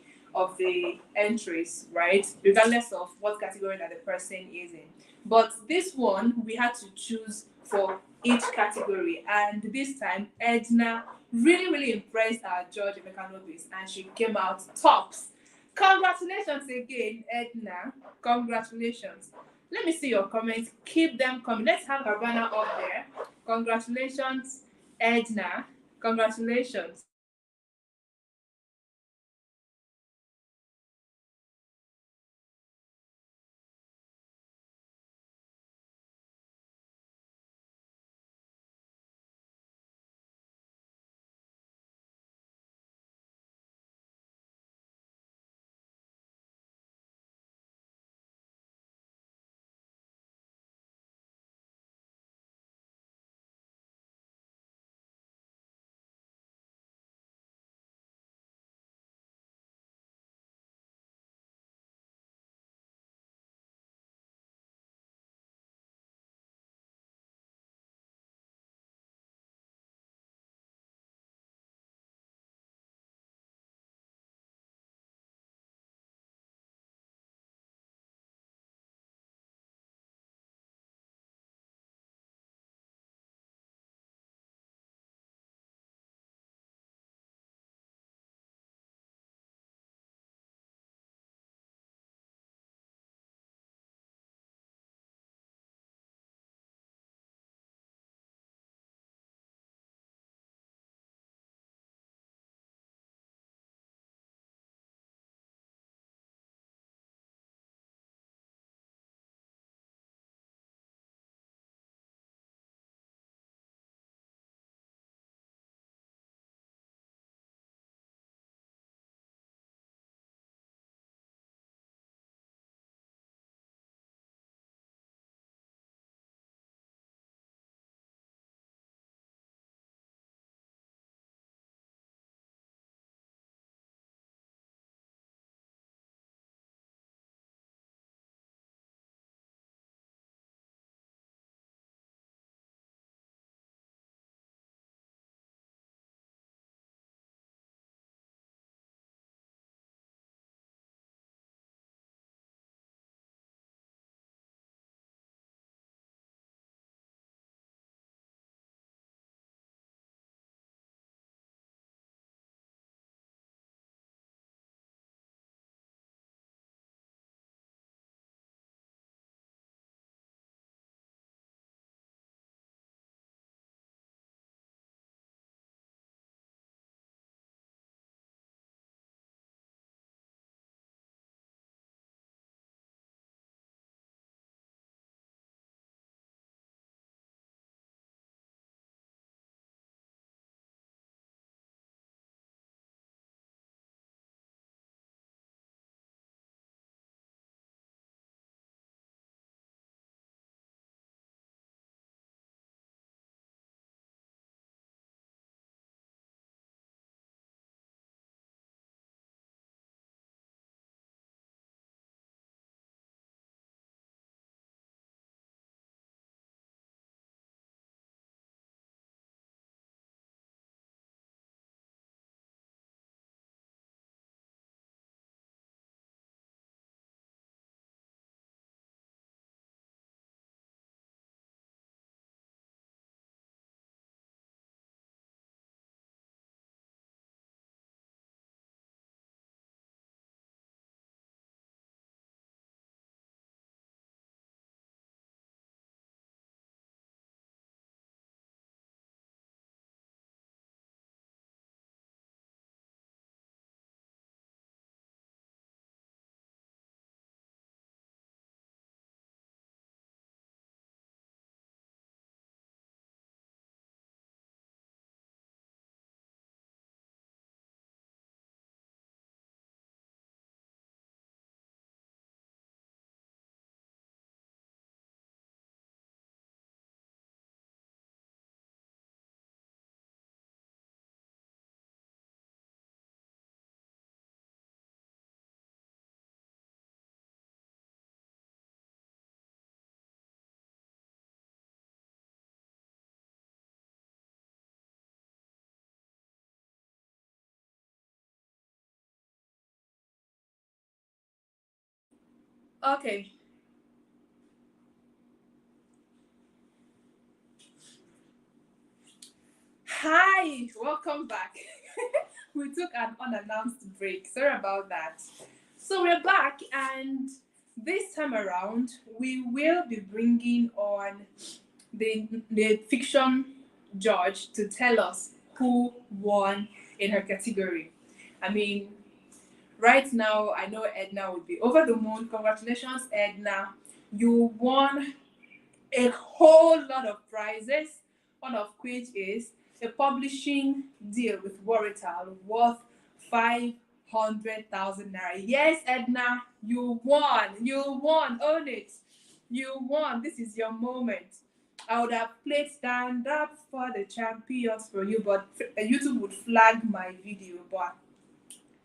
entries, right? Regardless of what category that the person is in. But this one we had to choose for each category, and this time Edna really, really impressed our judge Emeka Nobis, and she came out tops. Congratulations again, Edna. Congratulations. Let me see your comments. Keep them coming. Let's have a banner up there. Congratulations, Edna. Congratulations. Okay. Hi, welcome back. We took an unannounced break. Sorry about that. So we're back, and this time around, we will be bringing on the fiction judge to tell us who won in her category. I mean, right now, I know Edna would be over the moon. Congratulations, Edna. You won a whole lot of prizes, one of which is a publishing deal with Worital worth 500,000 naira. Yes, Edna, you won. You won. Own it. You won. This is your moment. I would have played Stand Up for the Champions for you, but YouTube would flag my video. But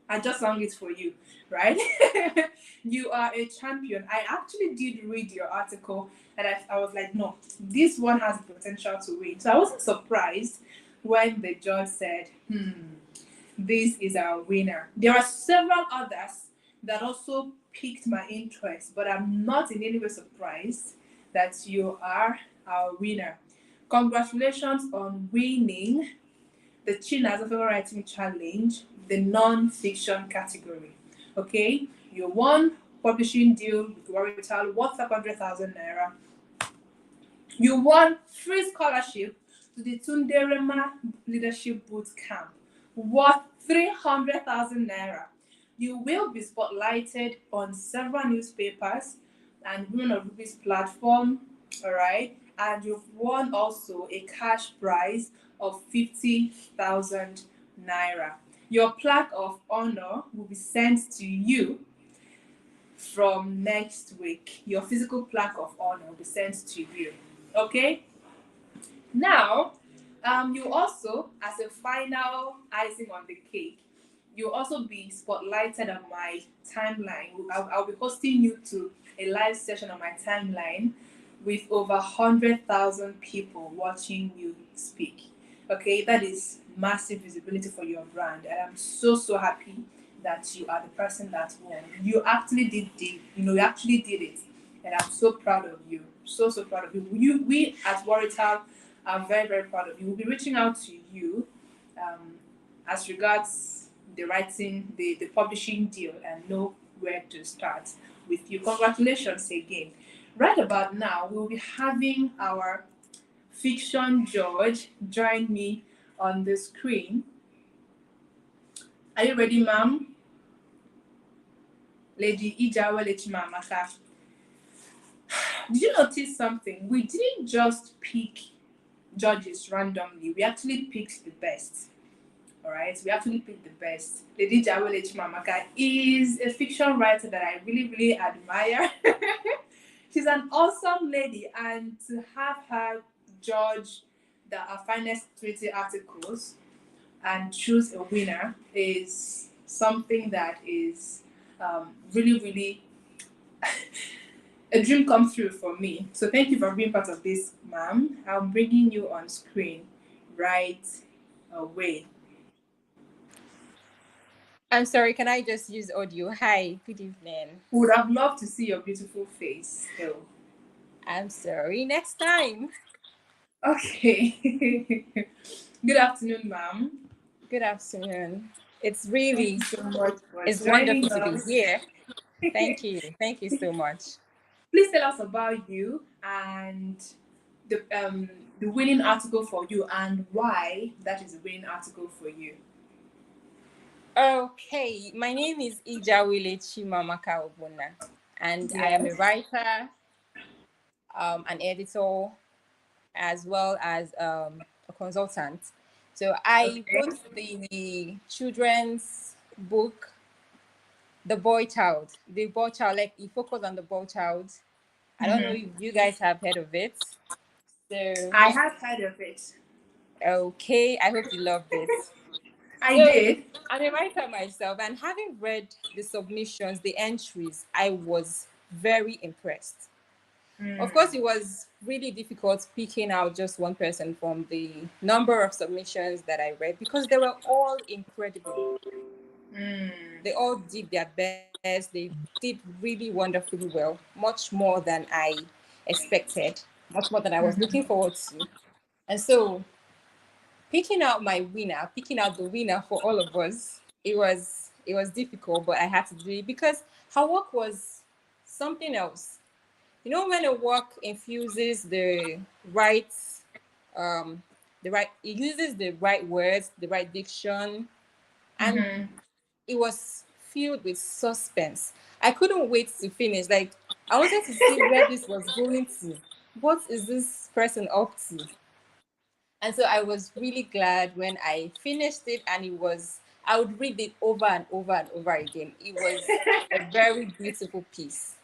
I just sang it for you, right? You are a champion. I actually did read your article, and I was like, no, this one has potential to win. So I wasn't surprised when the judge said, this is our winner. There are several others that also piqued my interest, but I'm not in any way surprised that you are our winner. Congratulations on winning the Chinaza Favour Writing Challenge, the non-fiction category. Okay, you won publishing deal with Worital worth 500,000 naira. You won free scholarship to the Tunderema Leadership Boot Camp worth 300,000 naira. You will be spotlighted on several newspapers and Women of Ruby's platform, all right? And you've won also a cash prize of 50,000 naira. Your plaque of honor will be sent to you from next week. Your physical plaque of honor will be sent to you. Okay? Now, you also, as a final icing on the cake, you'll also be spotlighted on my timeline. I'll be hosting you to a live session on my timeline with over 100,000 people watching you speak. Okay, that is massive visibility for your brand, and I'm so happy that you are the person that won. You actually did you actually did it, and I'm so proud of you. So proud of you. We at Worital are very proud of you. We'll be reaching out to you as regards the writing, the publishing deal, and know where to start with you. Congratulations again. Right about now, we'll be having our fiction judge join me on the screen. Are you ready, ma'am? Lady Ijawele Chimamaka. Did you notice something? We didn't just pick judges randomly. We actually picked the best. All right, we actually picked the best. Lady Ijawele Chimamaka is a fiction writer that I really admire. She's an awesome lady, and to have her judge our finest 20 articles and choose a winner is something that is really a dream come true for me. So thank you for being part of this, ma'am. I'm bringing you on screen right away. I'm sorry, can I just use audio? Hi, good evening. Would have loved to see your beautiful face still. I'm sorry, next time. Okay. Good afternoon, ma'am. Good afternoon. It's really Thank you so much for it's joining wonderful to us. be here. Thank you. Thank you so much. Please tell us about you and the winning article for you and why that is the winning article for you. Okay, my name is Ijawele Chimamaka Obuna, and I am a writer, an editor, as well as a consultant. So I wrote the children's book, The Boy Child. The Boy Child, like you focus on the boy child. I don't know if you guys have heard of it. So I have heard of it. Okay, I hope you loved it. I did. I'm a writer myself, and having read the submissions, the entries, I was very impressed. Of course, it was really difficult picking out just one person from the number of submissions that I read because they were all incredible. They all did their best. They did really wonderfully well, much more than I expected, much more than I was looking forward to. And so picking out the winner for all of us, it was It was difficult, but I had to do it because her work was something else. You know, when a work infuses right, it uses the right words, the right diction, and it was filled with suspense. I couldn't wait to finish. Like, I wanted to see where this was going to. What is this person up to? And so I was really glad when I finished it, and I would read it over and over and over again. It was a very beautiful piece.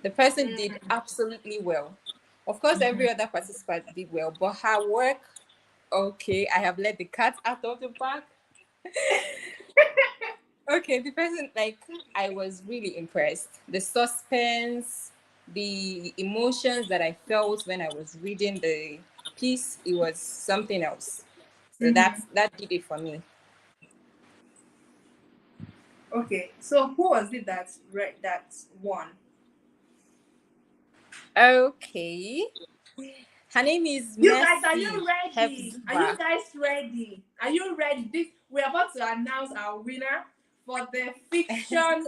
The person did absolutely well. Of course, every other participant did well, but her work, okay, I have let the cat out of the bag. Okay, the person, like, I was really impressed. The suspense, the emotions that I felt when I was reading the piece, it was something else. So that did it for me. Okay, so who was it that read that won? Okay. Her name is You guys, are Mercy you ready? Are you Hefziba. guys ready? Are you ready? We're about to announce our winner for the fiction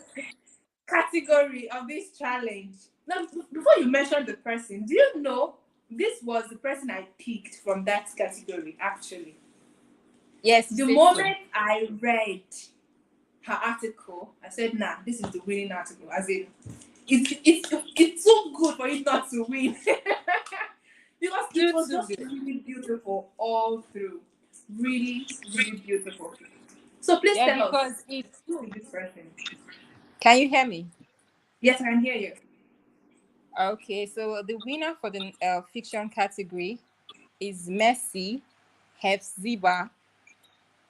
category of this challenge. Now, before you mention the person, do you know this was the person I picked from that category, actually? Yes, you The said so. moment I read her article, I said, nah, this is the winning article. As in, it's so good for it not to win. Because it was Too just good. really beautiful all through. Really, really beautiful. So please Yeah, tell us, because it's. who is this person? Can you hear me? Yes, I can hear you. Okay, so the winner for the fiction category is Mercy Hefziba.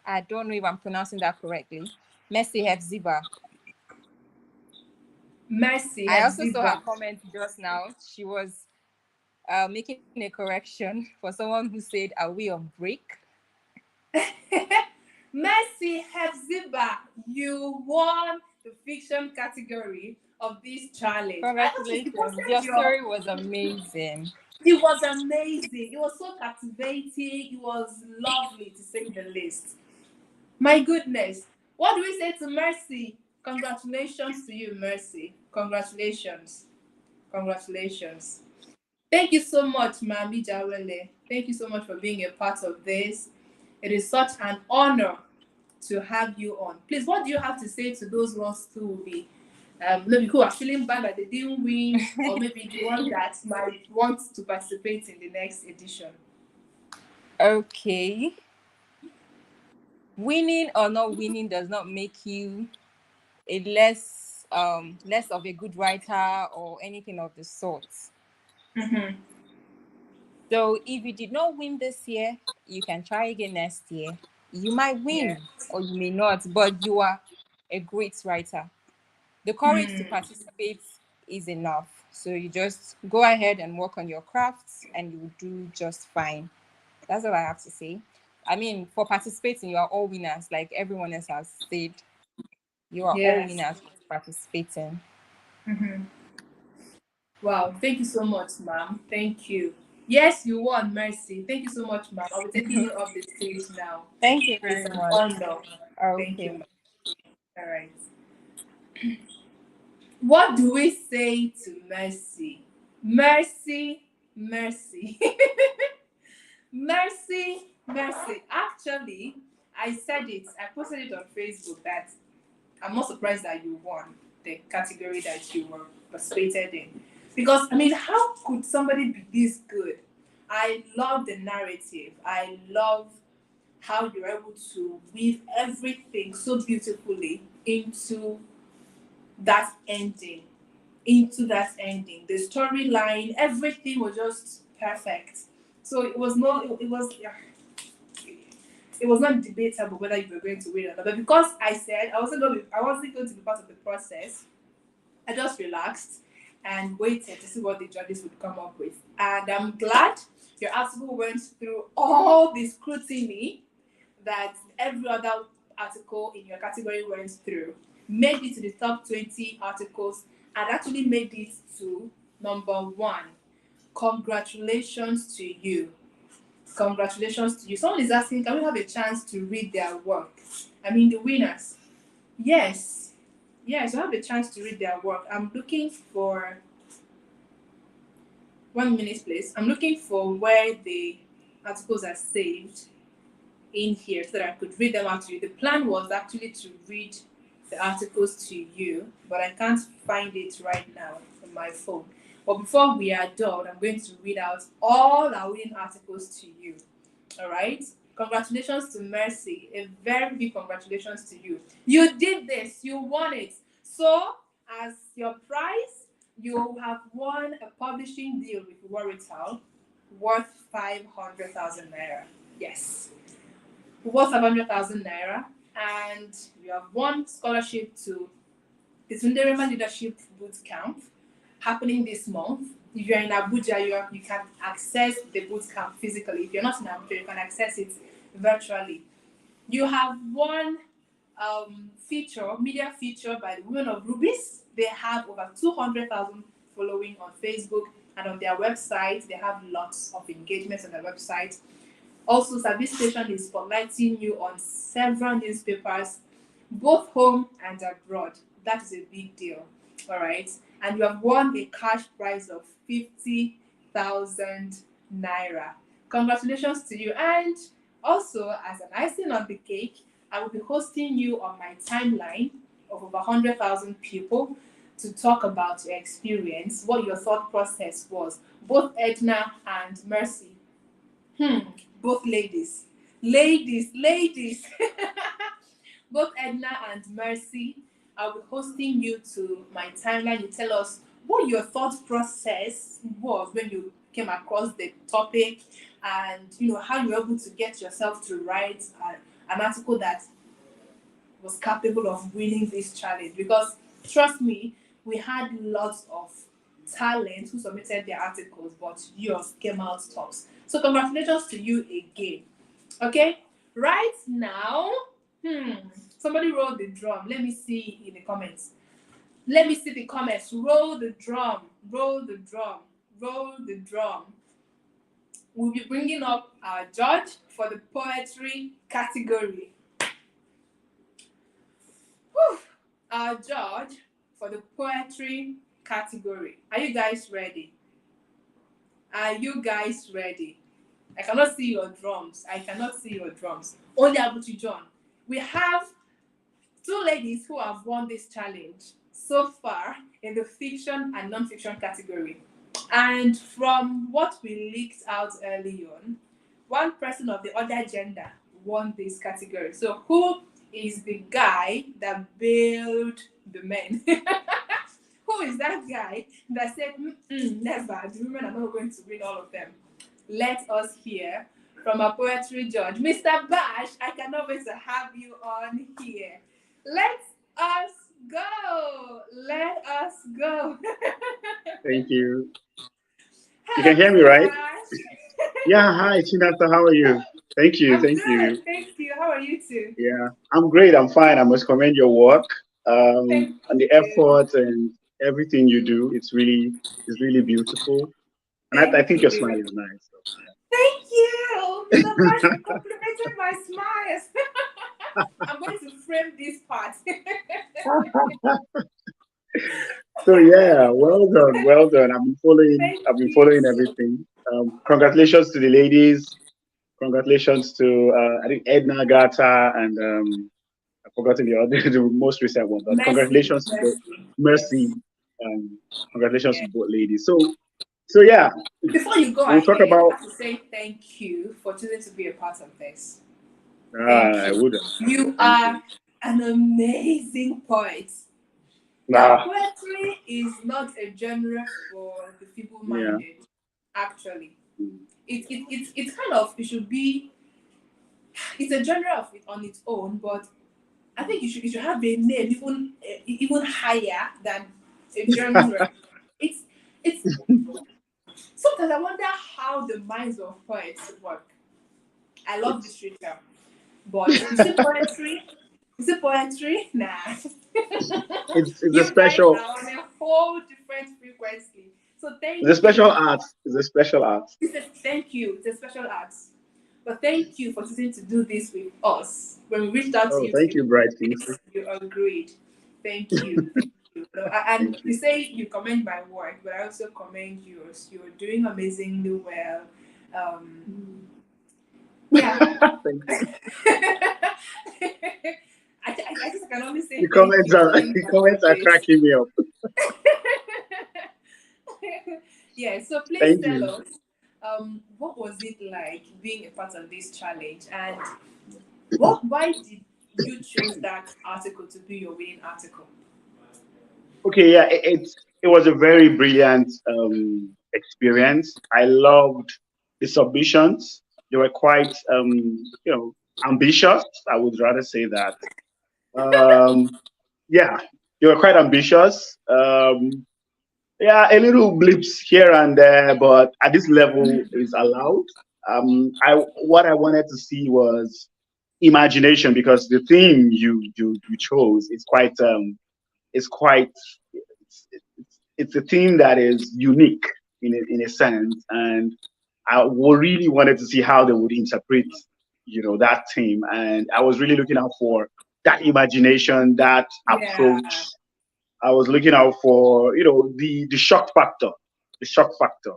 I don't know if I'm pronouncing that correctly. Mercy Hefziba. Mercy I also saw her Hepzibah. comment just now. She was making a correction for someone who said, "Are we on break?" Mercy Hepzibah, you won the fiction category of this challenge. I thought you Congratulations. posted Your your. story was amazing. It was amazing. It was so captivating. It was lovely to say the least. My goodness. What do we say to Mercy? Congratulations to you, Mercy. Congratulations. Congratulations. Thank you so much, Mami Jawele. Thank you so much for being a part of this. It is such an honor to have you on. Please, what do you have to say to those ones who will be maybe who are feeling bad that they didn't win, or maybe the ones that might want to participate in the next edition? Okay. Winning or not winning does not make you a less of a good writer or anything of the sort. Mm-hmm. So if you did not win this year, you can try again next year. You might Yeah. win or you may not, but you are a great writer. The courage to participate is enough. So you just go ahead and work on your crafts and you will do just fine. That's all I have to say. I mean, for participating, you are all winners, like everyone else has said. You are all Yes. winners for participating. Mm-hmm. Wow. Thank you so much, ma'am. Thank you. Yes, you won, Mercy. Thank you so much, ma'am. I'll be taking you off the stage now. Thank you It's very an much. honor. Thank you, Okay. ma'am. All right. What do we say to Mercy? Mercy, mercy. Mercy, mercy. Actually, I said it. I posted it on Facebook that I'm not surprised that you won the category that you were participated in. Because, I mean, how could somebody be this good? I love the narrative. I love how you're able to weave everything so beautifully that ending into that ending. The storyline, everything was just perfect. So it was not. It was. Yeah, it was not debatable whether you were going to win or not. But because I said I wasn't going to be part of the process, I just relaxed and waited to see what the judges would come up with. And I'm glad your article went through all the scrutiny that every other article in your category went through, made it to the top 20 articles, and actually made it to number 1. Congratulations to you. Congratulations to you. Someone is asking, can we have a chance to read their work? I mean, the winners. Yes. Yes, I have a chance to read their work. I'm looking for 1 minute, please. I'm looking for where the articles are saved in here so that I could read them out to you. The plan was actually to read the articles to you, but I can't find it right now on my phone. But before we are done, I'm going to read out all our winning articles to you. All right? Congratulations to Mercy. A very big congratulations to you. You did this. You won it. So, as your prize, you have won a publishing deal with Worital worth 500,000 naira. Yes, worth 500,000 naira. And you have won scholarship to the Sunderema Leadership Boot Camp happening this month. If you're in Abuja, you can access the boot camp physically. If you're not in Abuja, you can access it virtually. You have one media feature by the Women of Rubies. They have over 200,000 following on Facebook, and on their website, they have lots of engagements on their website. Also, Service Station is spotlighting you on several newspapers, both home and abroad. That is a big deal. All right. And you have won a cash prize of 50,000 naira. Congratulations to you. And also, as an icing on the cake, I will be hosting you on my timeline of over 100,000 people to talk about your experience, what your thought process was, both Edna and Mercy. Both ladies. Ladies. Both Edna and Mercy, I'll be hosting you to my timeline. You tell us what your thought process was when you came across the topic, and how you were able to get yourself to write an article that was capable of winning this challenge. Because trust me, we had lots of talent who submitted their articles, but yours came out tops. So congratulations to you again. Okay, right now, somebody roll the drum. Let me see in the comments. Let me see the comments. Roll the drum. Roll the drum. Roll the drum. We'll be bringing up our judge for the poetry category. Whew. Our judge for the poetry category. Are you guys ready? Are you guys ready? I cannot see your drums. Only Abuchi John. We have two ladies who have won this challenge so far in the fiction and non-fiction category. And from what we leaked out early on, one person of the other gender won this category. So who is the guy that bailed the men? Who is that guy that said, never, the women are not going to win all of them? Let us hear from our poetry judge, Mr. Bash. I cannot wait to have you on here. Let us go. Let us go. Thank you. Hello, You can hear me, Mr. right? Bash. Yeah, hi, Chinaza. How are you? Thank you. I'm Thank good. you. Thank you. How are you too? Yeah, I'm great. I'm fine. I must commend your work, Thank and the you. effort and everything you do. It's really beautiful. And I Thank think your you. smile is nice. Thank you. Mr. Bash, you complimented my smiles. I'm going to frame this part. So yeah, well done, well done. Thank I've been you following so everything. Congratulations to the ladies. Congratulations to I think Edna Gata and I've forgotten the other, the most recent one. But Mercy. congratulations to the Mercy. Yes. Mercy. Congratulations Yeah. to both ladies. So yeah, Before you go we'll talk ahead, I about. have to say thank you for choosing to be a part of this. Thank I you. wouldn't. You Thank you. are an amazing poet. Now, Nah, poetry is not a genre for the yeah. feeble-minded, actually. Mm. It's kind of, it should be, it's a genre of it on its own, but I think you should have a name even higher than a genre. It's it's sometimes I wonder how the minds of poets work. I love It's literature, but you see poetry, nah. it's a You guys special are on a whole different frequency. So it's a thank special you. art. It's a special art. Thank you. It's a special art. But thank you for choosing to do this with us. When we reached out to Oh, you thank to you, Bright Kingsley. you agreed. Thank you. Thank you. And Thank you you. say you commend my work, but I also commend yours. You're doing amazingly well. Yeah. Thank you. I just can only say The thank comments you are for being the part comments of are this. cracking me up. Yeah, so please Thank tell you. us, what was it like being a part of this challenge, and why did you choose that article to be your winning article? Okay, yeah, it was a very brilliant experience. I loved the submissions. They were quite ambitious. I would rather say that. Um, yeah, they were quite ambitious. Yeah, a little blips here and there, but at this level is allowed. I what I wanted to see was imagination, because the theme you chose is quite it's a theme that is unique in a sense, and really wanted to see how they would interpret that theme, and I was really looking out for that imagination, that Yeah, approach. I was looking out for, the shock factor, the shock factor.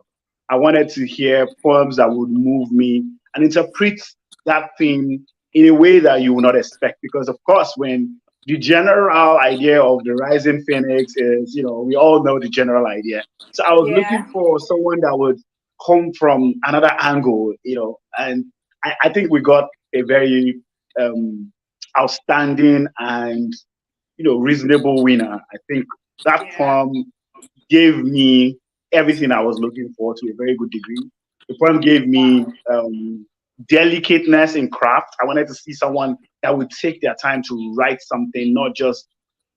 I wanted to hear poems that would move me and interpret that theme in a way that you would not expect. Because of course, when the general idea of the rising phoenix is, we all know the general idea. So I was looking yeah, for someone that would come from another angle, and I think we got a very um, outstanding and reasonable winner. I think that yeah, poem gave me everything I was looking for to a very good degree. The poem gave me wow, delicateness in craft. I wanted to see someone that would take their time to write something, not just,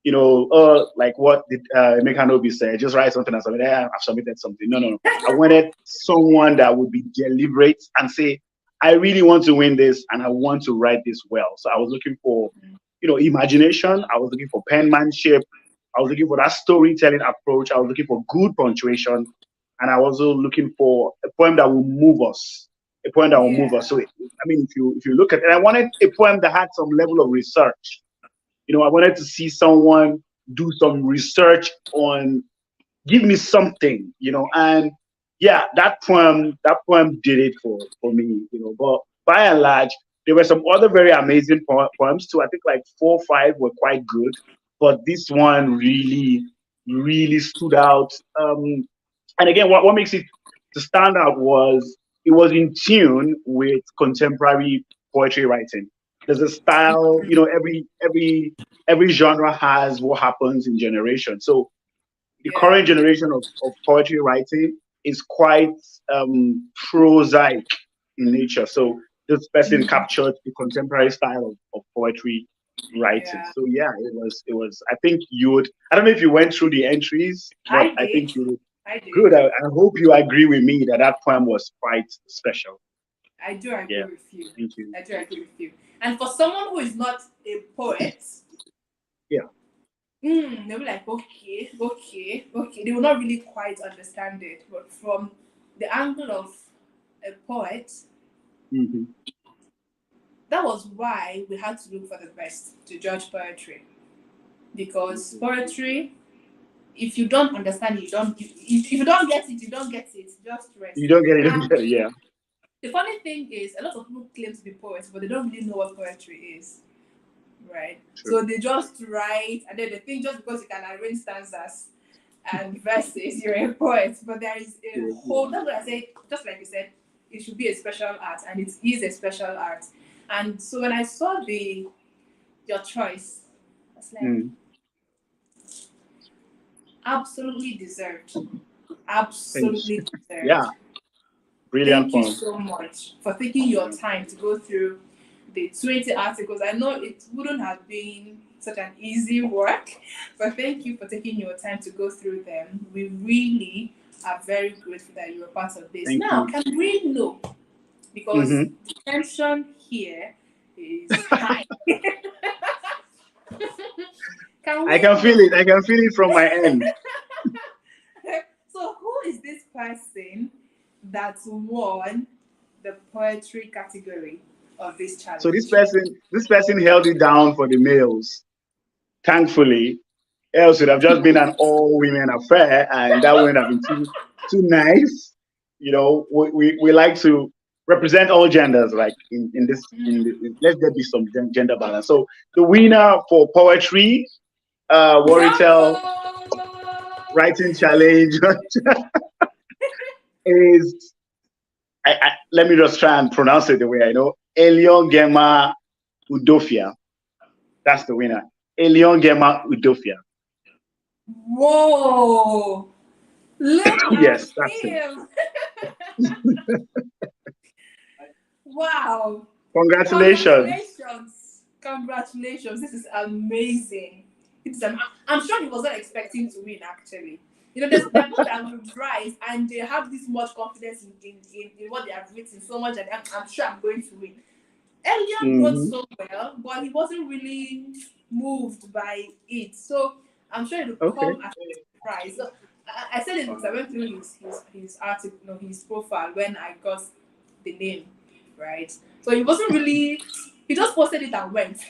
like what did Emeka Nobi say, just write something and submit, I've submitted something. No, no, no. I wanted someone that would be deliberate and say, I really want to win this and I want to write this well. So I was looking for, imagination. I was looking for penmanship. I was looking for that storytelling approach. I was looking for good punctuation. And I was also looking for a poem that will move us. A poem that will move us. yeah, So, I mean, if you look at it, I wanted a poem that had some level of research. I wanted to see someone do some research on, give me something, and yeah, that poem did it for me, But by and large, there were some other very amazing poems too. I think like 4 or 5 were quite good, but this one really, really stood out. And again, what makes it to stand out was it was in tune with contemporary poetry writing. There's a style, every genre has what happens in generation. So the yeah, current generation of poetry writing is quite prosaic in nature. So this person captured the contemporary style of poetry writing. yeah. So yeah, it was I think you would, I don't know if you went through the entries, but I I did, think you would. I did. Good. I hope you agree with me that that poem was quite special. I do agree Yeah. with you. Thank you. I do agree with you. And for someone who is not a poet, Yeah. they'll be like, okay, okay, okay. They will not really quite understand it. But from the angle of a poet, Hmm. that was why we had to look for the best to judge poetry. Because poetry, if you don't understand it, you don't. If you don't get it, you don't get it. Just rest. You don't get And it. Yeah. the funny thing is, a lot of people claim to be poets, but they don't really know what poetry is, right? True. So they just write, and then they think just because you can arrange stanzas and verses, you're a poet. But there is a whole. That's what I say. Just like you said, it should be a special art, and it is a special art. And so when I saw your choice, I was like, Mm. absolutely deserved. Thanks. Absolutely Yeah. deserved. Brilliant Thank you poem. so much for taking your time to go through the 20 articles. I know it wouldn't have been such an easy work, but thank you for taking your time to go through them. We really are very grateful that you're part of this. Thank Now, you. can we know? Because Hmm. the tension here is high. Can I we can feel know? it. I can feel it from my end. So, who is this person that won the poetry category of this So challenge? this person held it down for the males. Thankfully, else it would have just been an all women affair, and that wouldn't have been too nice. You know, we like to represent all genders, like in this let there be some gender balance. So the winner for poetry, Worital writing challenge is let me just try and pronounce it the way I know. Elion Gema Udofia. That's the winner. Elion Gema Udofia. Whoa! Look Yes, at that's it. him! Wow! Congratulations. Congratulations! This is amazing. I'm sure he was not expecting to win. Actually, you know, there are people that will rise and they have this much confidence in what they have written so much that I'm sure I'm going to win. Elian wrote so well, but he wasn't really moved by it. So I'm sure it will come as a surprise. So I said it because I went through his article, his profile when I got the name, right? So he wasn't really. He just posted it and went.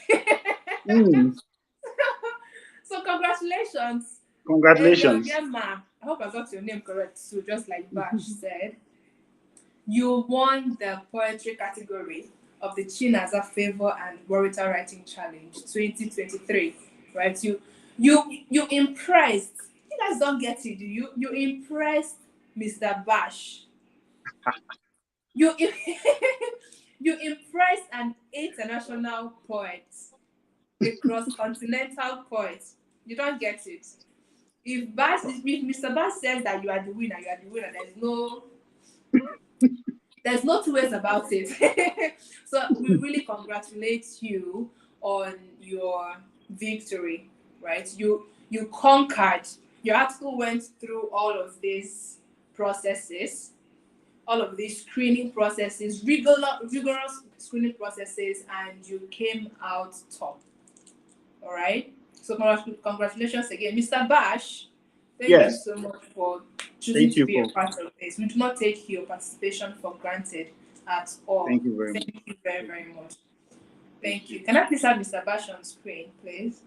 So congratulations. Congratulations. I hope I got your name correct. So just like Bash said, you won the poetry category of the Chinaza Favour and Worital Writing Challenge 2023. Right? You impressed. You guys don't get it, do you? You impressed Mr. Bash. You you impressed an international poet, a cross-continental poet. You don't get it. If Mr. Bass says that you are the winner, you are the winner. There's no two ways about it. So we really congratulate you on your victory, right? You conquered. Your article went through all of these processes, all of these screening processes, rigorous screening processes, and you came out top. All right. So congratulations again, Mr. Bash. Thank you so much for choosing to be a part of this. We do not take your participation for granted at all. Thank you very much. Thank you very, very much. Thank you. Can I please have Mr. Bash on screen, please?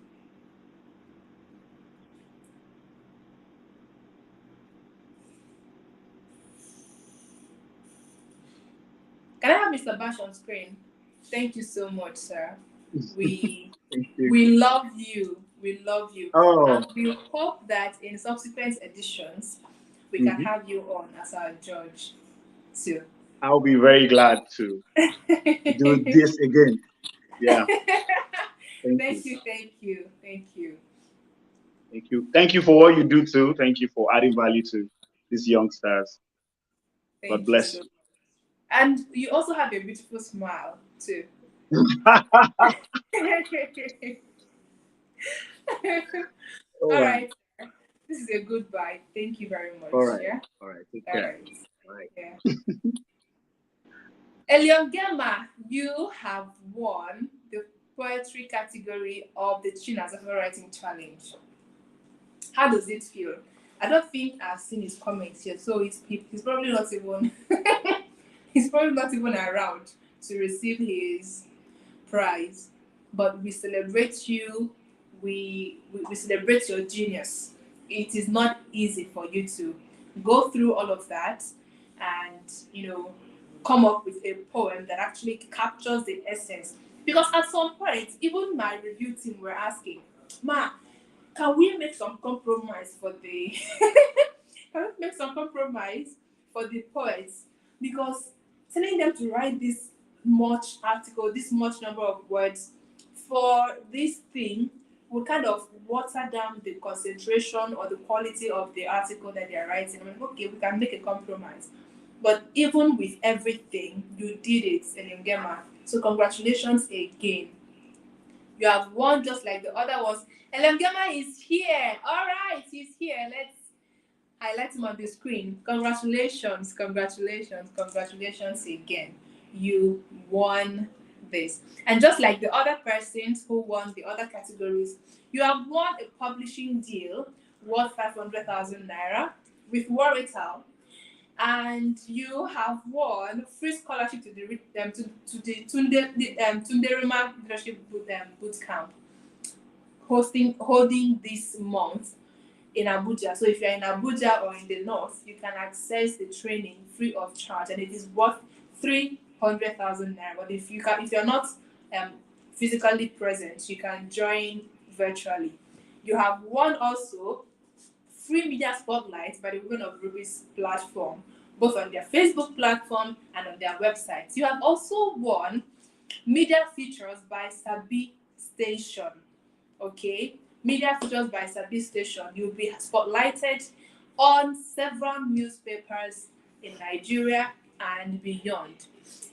Can I have Mr. Bash on screen? Thank you so much, sir. We love you. We love you. And we hope that in subsequent editions, we can have you on as our judge too. I'll be very glad to do this again. Yeah. Thank you. Thank you for what you do too. Thank you for adding value to these youngsters. God bless you. And you also have a beautiful smile too. All right. This is a goodbye. Thank you very much. All right. Yeah? All right. Take care. All right. Yeah. Elion Gema, you have won the poetry category of the Chinaza Favour Writing Challenge. How does it feel? I don't think I've seen his comments yet, so he's probably not even he's probably not even around to receive his prize. But we celebrate you. We celebrate your genius. It is not easy for you to go through all of that and come up with a poem that actually captures the essence. Because at some point, even my review team were asking, "Ma, can we make some compromise for the poets? Because telling them to write this much article, this much number of words for this thing will kind of water down the concentration or the quality of the article that they are writing. I mean, okay, we can make a compromise. But even with everything, you did it, Elengema. So congratulations again. You have won just like the other ones. Elengema is here. All right, he's here. Let's highlight him on the screen. Congratulations again. You won this. And just like the other persons who won the other categories, you have won a publishing deal worth 500,000 naira with Worital. and you have won free scholarship to the Tunde Rema Leadership Boot Camp holding this month in Abuja. So if you're in Abuja or in the north, you can access the training free of charge, and it is worth 300,000 naira. But if you're not um, physically present, you can join virtually. You have won also free media spotlights by the Women of Ruby's platform, both on their Facebook platform and on their website. You have also won media features by Sabi Station. Okay, media features by Sabi Station. You'll be spotlighted on several newspapers in Nigeria and beyond.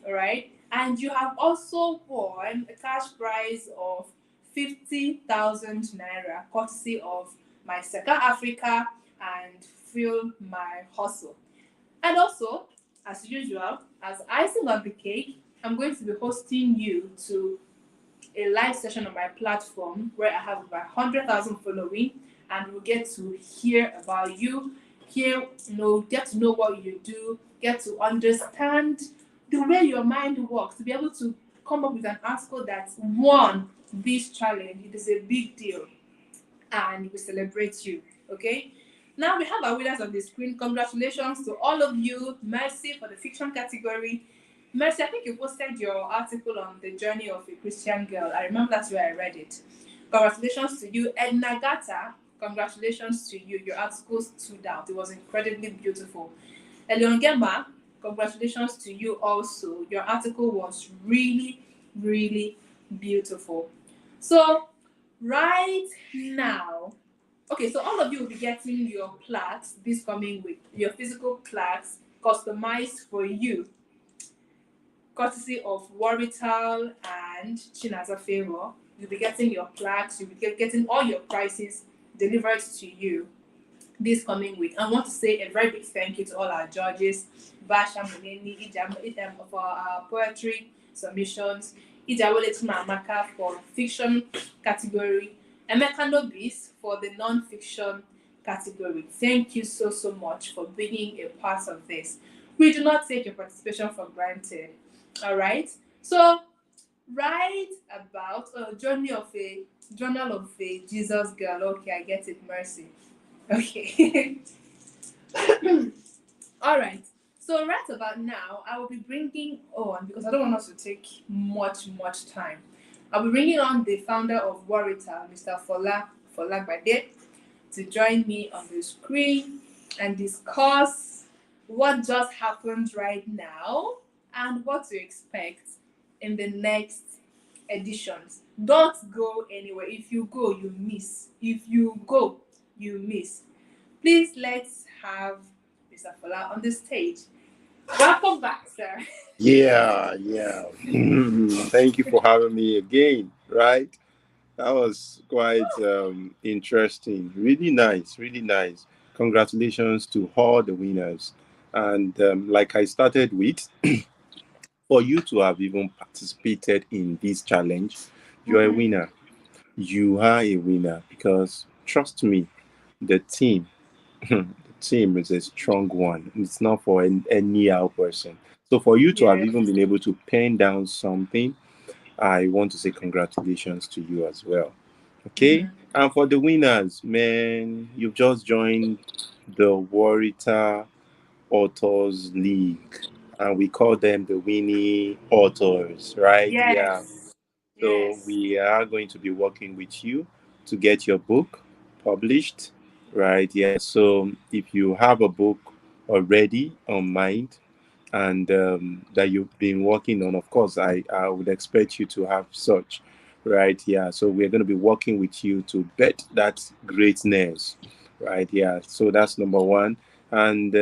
All right, and you have also won a cash prize of 50,000 naira, courtesy of my Second Africa and Feel My Hustle. And also, as usual, as icing on the cake, I'm going to be hosting you to a live session on my platform where I have about 100,000 following, and we'll get to hear about you, get to know what you do, get to understand the way your mind works, to be able to come up with an article that won this challenge. It is a big deal, and we celebrate you. Okay. Now we have our winners on the screen. Congratulations to all of you. Mercy for the fiction category. Mercy, I think you posted your article on the journey of a Christian girl. I remember that's where I read it. Congratulations to you. Edna Gata, congratulations to you. Your article stood out. It was incredibly beautiful. Elion Gemma, congratulations to you also. Your article was really, really beautiful. So, right now, okay, so all of you will be getting your plaques this coming week, your physical plaques customized for you, courtesy of Worital and Chinaza Favour. You'll be getting your plaques, you'll be getting all your prizes delivered to you this coming week. I want to say a very big thank you to all our judges, Basha Muneni, Ijam for our poetry submissions, Ijawole Amaka for fiction category, Emeka Nobis for the non-fiction category. Thank you so much for being a part of this. We do not take your participation for granted. All right. So, right about journal of a Jesus girl. Okay, I get it. Mercy. Okay. All right. So right about now, I will be bringing on, because I don't want us to take much time. I'll be bringing on the founder of Worital, Mr. Fola Gbade, to join me on the screen and discuss what just happened right now and what to expect in the next editions. Don't go anywhere. If you go, you miss. If you go, you miss. Please let's have Mr. Fola on the stage. Welcome back, sir. Yeah. Thank you for having me again. Right, that was quite interesting. Really nice, really nice. Congratulations to all the winners. And like I started with, for you to have even participated in this challenge, you're a winner. You are a winner because trust me, the team, the team is a strong one. It's not for any other person. So for you to have Yes. even been able to pen down something, I want to say congratulations to you as well. Okay. And for the winners, man, you've just joined the Warita Authors League, and we call them the Winnie Authors, right? Yeah. Yes. So Yes. we are going to be working with you to get your book published, right? Yeah. So if you have a book already on mind and that you've been working on, of course, I would expect you to have such, right? Yeah. So we're going to be working with you to bet that greatness, right? Yeah. So that's number one. And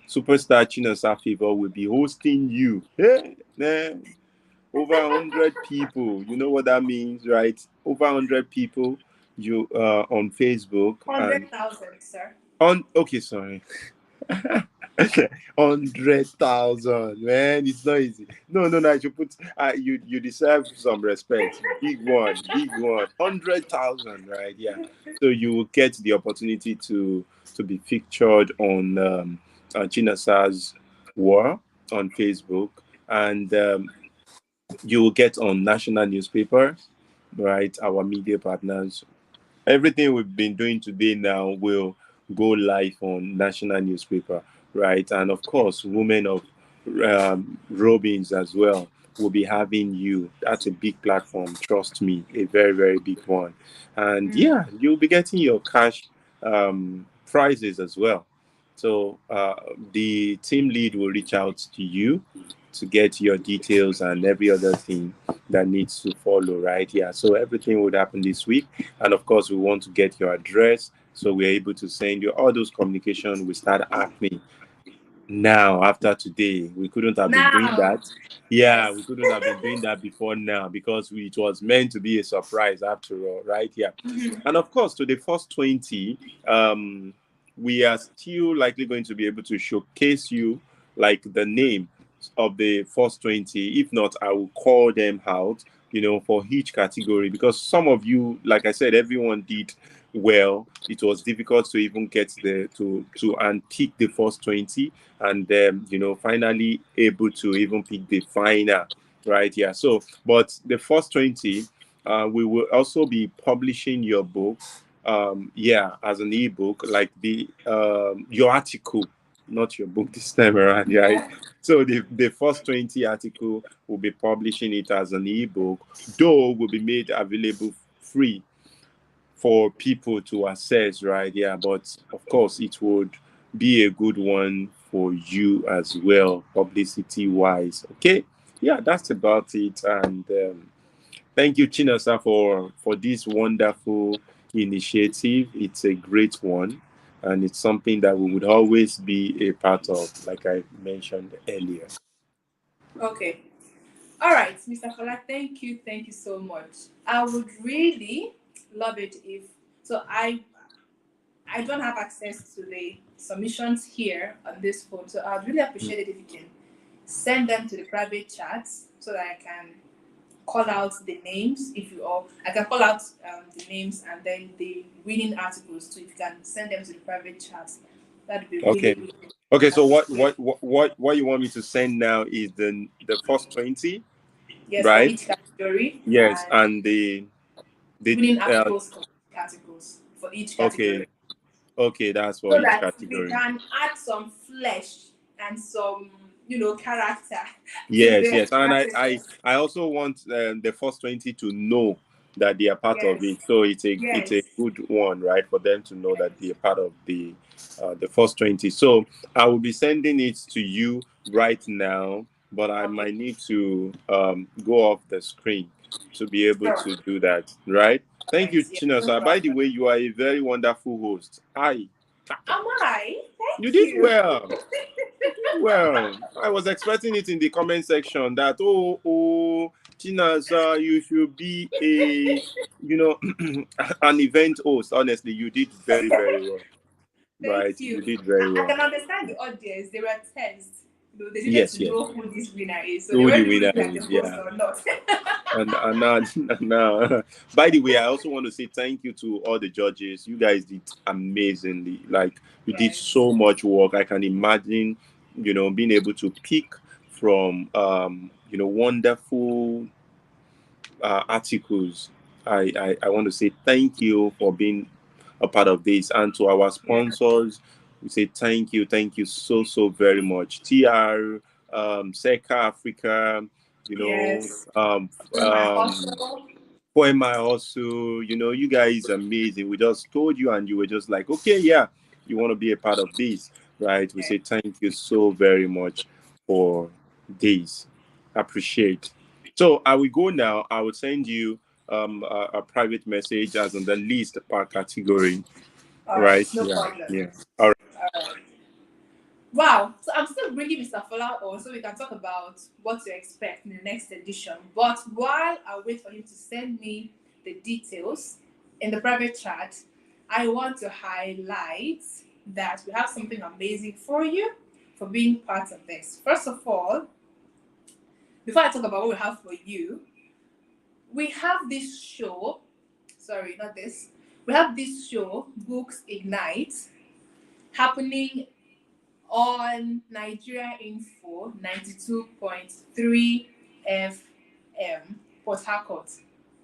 Superstar Chinaza Favour will be hosting you. Hey, man, over 100 people. You know what that means, right? Over 100 people you on Facebook and 100,000, sir. on okay, sorry. 100,000, man, it's not easy. No, I should put you deserve some respect. Big one. 100,000, right? Yeah. So you will get the opportunity to be featured on Chinaza's War on Facebook, and you will get on national newspapers, right? Our media partners. Everything we've been doing today now will go live on national newspaper, right? And of course, Women of Robins as well will be having you. That's a big platform, trust me, a very, very big one. And yeah, you'll be getting your cash prizes as well. So the team lead will reach out to you to get your details and every other thing that needs to follow, right? Yeah. So everything would happen this week. And of course, we want to get your address so we're able to send you all those communication. We start happening now after today. We couldn't have been doing Now, that. Yeah, we yes. couldn't have been doing that before now because it was meant to be a surprise after all, right? Yeah. And of course, to the first 20, we are still likely going to be able to showcase you like the name of the first 20. If not, I will call them out, for each category because some of you, like I said, everyone did well. It was difficult to even get the to and pick the first 20 and finally able to even pick the final, right? Yeah. So but the first 20, we will also be publishing your book, as an ebook, like the your article, not your book this time around, right? So the first 20 article will be publishing it as an ebook, though will be made available free for people to access, right? Yeah, but of course, it would be a good one for you as well, publicity wise. Okay, yeah, that's about it. And thank you, Chinaza, for this wonderful initiative. It's a great one, and it's something that we would always be a part of, like I mentioned earlier. Okay. All right, Mr. Fola, thank you so much. I would really love it if so. I don't have access to the submissions here on this phone, so I'd really appreciate it if you can send them to the private chats so that I can call out the names. If you all, I can call out the names and then the winning articles too. If you can send them to the private chats, that'd be really, Okay. really Okay. So what appreciated. what what what what you want me to send now is the first 20, Yes, for right? each category Yes, and and the winning articles for each categories for each category. okay. Okay, that's for So each that we category. can add some flesh and some, character to Yes, the yes, and I articles. I also want the first 20 to know that they are part of Yes, it. So it's a yes. good one, right, for them to know that they are part of the first 20. So I will be sending it to you right now, but I Okay. might need to go off the screen to be able Sure. to do that, right? Thank Right. you, Yeah, no Chinosa. By the problem. way, you are a very wonderful host. Hi. Am I? You Thank did you. well. Well, I was expecting it in the comment section that Chinaza, you should be a an event host. Honestly, you did very, very well. Right, Thank you you. did very I well. can understand the audience. They were tense. They needed Yes, to yes. know who this winner is. So they Who the weren't winner knowing that the is, host yeah. or not. And now, now, by the way, I also want to say thank you to all the judges. You guys did amazingly. Like you did Yes. so much work. I can imagine, being able to pick from wonderful articles. I want to say thank you for being a part of this, and to our Yeah. sponsors, we say thank you so so very much. TR, Seca Africa, you know, Yes. um, Through my um, hustle. Poema also, you guys amazing. We just told you, and you were just like, okay, yeah, you want to be a part of this, right? We Yeah. say thank you so very much for this. Appreciate. So I will go now. I will send you a private message as on the list per category, All right. right? No Yeah, problem. yeah. All right. All right. Wow. So I'm still bringing Mr. Fola on so we can talk about what to expect in the next edition. But while I wait for him to send me the details in the private chat, I want to highlight that we have something amazing for you for being part of this. First of all, before I talk about what we have for you, we have this show. Sorry, not this. We have this show, Books Ignite, happening on Nigeria Info 92.3 FM, Port Harcourt.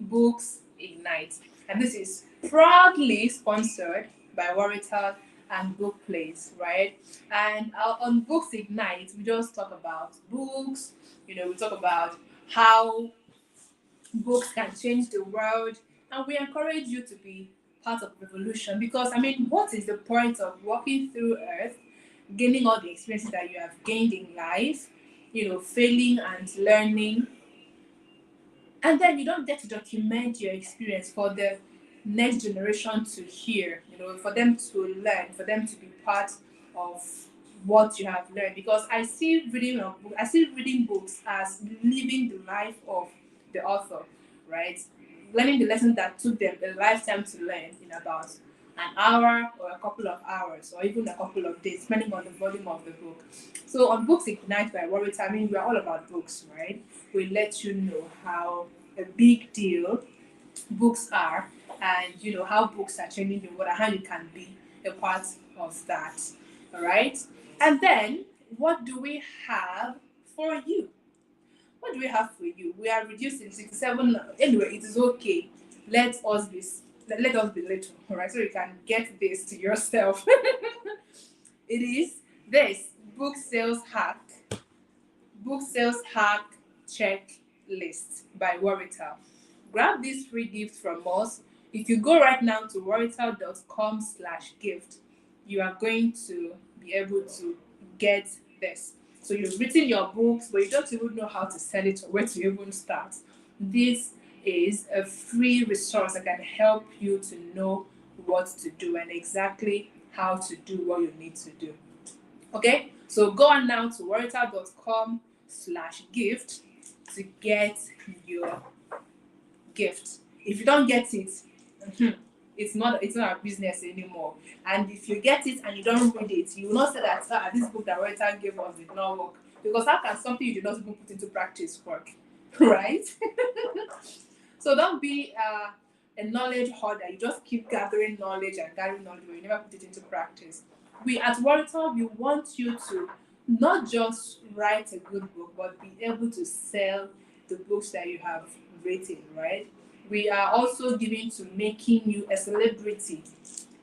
Books Ignite. And this is proudly sponsored by Worital and Book Place, right? And on Books Ignite, we just talk about books, we talk about how books can change the world, and we encourage you to be part of revolution. Because what is the point of walking through earth, gaining all the experiences that you have gained in life, failing and learning, and then you don't get to document your experience for the next generation to hear, for them to learn, for them to be part of what you have learned. Because I see reading books as living the life of the author, right? Learning the lessons that took them a lifetime to learn in about an hour or a couple of hours or even a couple of days, depending on the volume of the book. So on Books Ignite by Worital, we are all about books, right? We let you know how a big deal books are, and how books are changing the world and how you can be a part of that. All right. And then what do we have for you? What do we have for you? We are reducing 67. Anyway, it is okay. Let us be little, all right? So you can get this to yourself. It is this book sales hack checklist by Worital. Grab this free gift from us. If you go right now to worital.com/gift, you are going to be able to get this. So you've written your books, but you don't even know how to sell it or where to even start. This is a free resource that can help you to know what to do and exactly how to do what you need to do. Okay, so go on now to worital.com/gift to get your gift. If you don't get it, it's not our business anymore. And if you get it and you don't read it, you will not say that this book that Worital gave us did not work. Because how can something you did not even put into practice work? Right? So don't be a knowledge hoarder. You just keep gathering knowledge, but you never put it into practice. We at Worital, we want you to not just write a good book, but be able to sell the books that you have written, right? We are also given to making you a celebrity.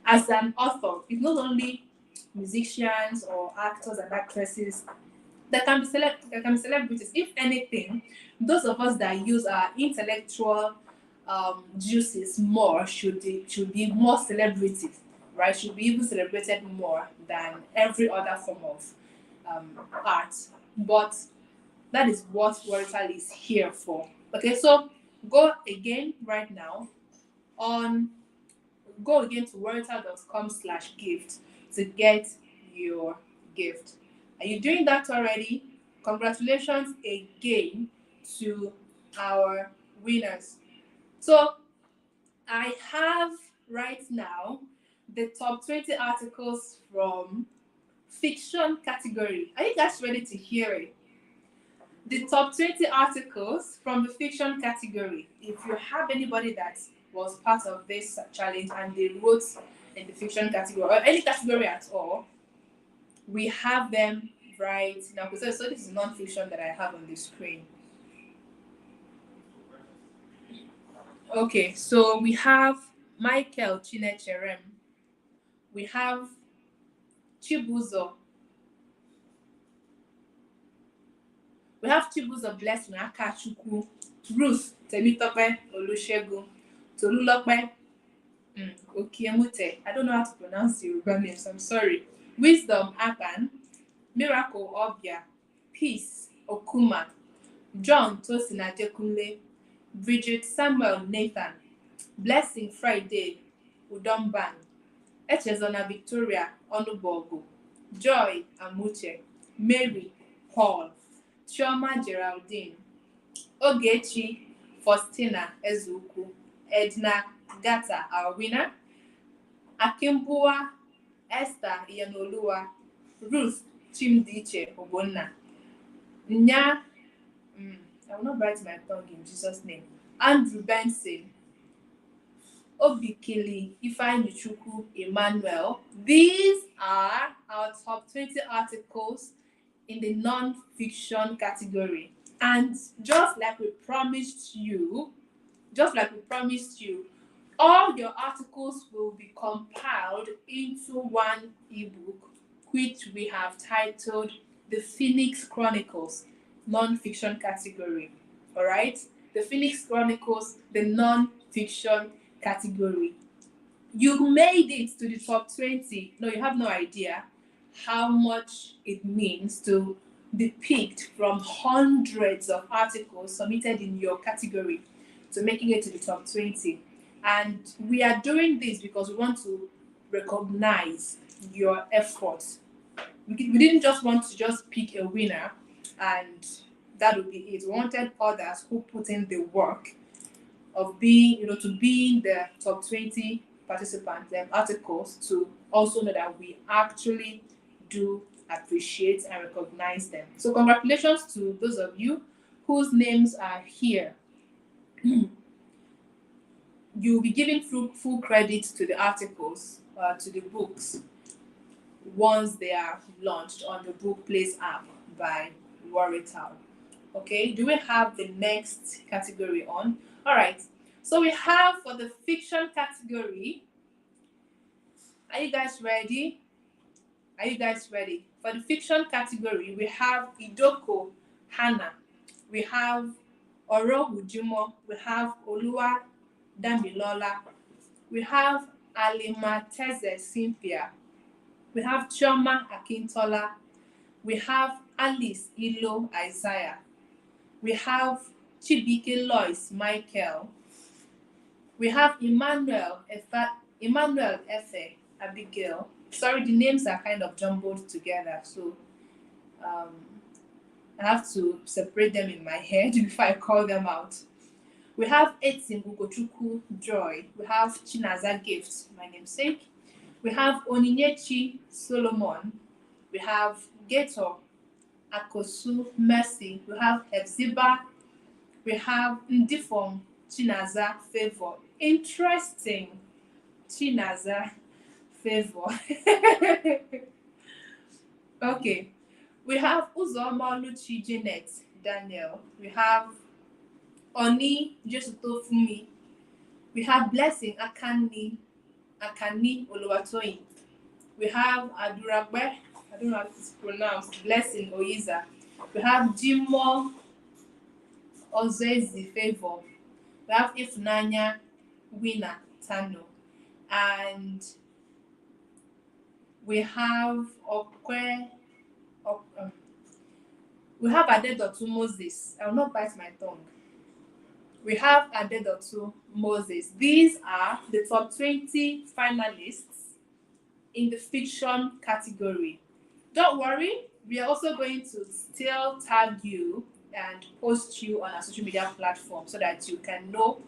As an author, it's not only musicians or actors and actresses that can be celebrities. If anything, those of us that use our intellectual juices more should be more celebrities, right? Should be even celebrated more than every other form of art. But that is what Worital is here for. Okay, so go again right now go again to worital.com/gift to get your gift. Are you doing that already? Congratulations again to our winners. So I have right now the top 20 articles from fiction category. Are you guys ready to hear it? The top 20 articles from the fiction category. If you have anybody that was part of this challenge and they wrote in the fiction category or any category at all, we have them right now. So this is non-fiction that I have on the screen. Okay, so we have Michael Chinecherem. We have Chibuzo. We have Chibuzo Blessing Akachukwu, Ruth Temitope Olusegun, Tolulope Okiemute. I don't know how to pronounce Yoruba names, I'm sorry. Wisdom Akan, Miracle Obia, Peace Okuma, John Tosin Adekunle, Bridget Samuel Nathan, Blessing Friday Udomban, Echezona Victoria Onubogu, Joy Amuche, Mary Paul, Chioma Geraldine, Ogechi Faustina Ezuku, Edna Gata, our winner, Akimbua Esther Iyanoluwa, Ruth Chimdiche Obonna, Nya, I will not bite my tongue in Jesus' name, Andrew Benson, Obikili, Ifeanyi Chukwu, Emmanuel. These are our top 20 articles in the non-fiction category. And just like we promised you, all your articles will be compiled into one ebook, which we have titled The Phoenix Chronicles, non-fiction category. All right? The Phoenix Chronicles, the non-fiction category. You made it to the top 20. No, you have no idea how much it means to be picked from hundreds of articles submitted in your category to making it to the top 20. And we are doing this because we want to recognize your efforts. We didn't just want to just pick a winner and that would be it. We wanted others who put in the work of being, to being the top 20 participants and articles to also know that we actually do appreciate and recognize them. So congratulations to those of you whose names are here. You'll be giving full credit to the articles, to the books, once they are launched on the Book Place app by Worital. Okay, do we have the next category on? All right, so we have for the fiction category. Are you guys ready? Are you guys ready? For the fiction category, we have Idoko Hannah, we have Oro Ujimo, we have Olua Damilola, we have Alimateze Cynthia, we have Chioma Akintola, we have Alice Ilo Isaiah, we have Chibike Lois Michael, we have Emmanuel Efe Abigail. Sorry, the names are kind of jumbled together, so I have to separate them in my head before I call them out. We have Etsim Ugochukwu Joy. We have Chinaza Gift, my namesake. We have Oninyechi Solomon. We have Geto Akosu Mercy. We have Hepzibah. We have Ndifom Chinaza Favour. Interesting. Chinaza Favour. Okay. We have Uzoma Luchi Janet Daniel. We have Oni Jesuto Fumi. We have Blessing Akani Oluwatoyin. We have Aduragbe, I don't know how it's pronounced, Blessing Oyiza. We have Jimo Ozezi Favour. We have Ifunanya Winner Tano. And we have we have Adedotu Moses. I will not bite my tongue. We have Adedotu Moses. These are the top 20 finalists in the fiction category. Don't worry, we are also going to still tag you and post you on our social media platform so that you can know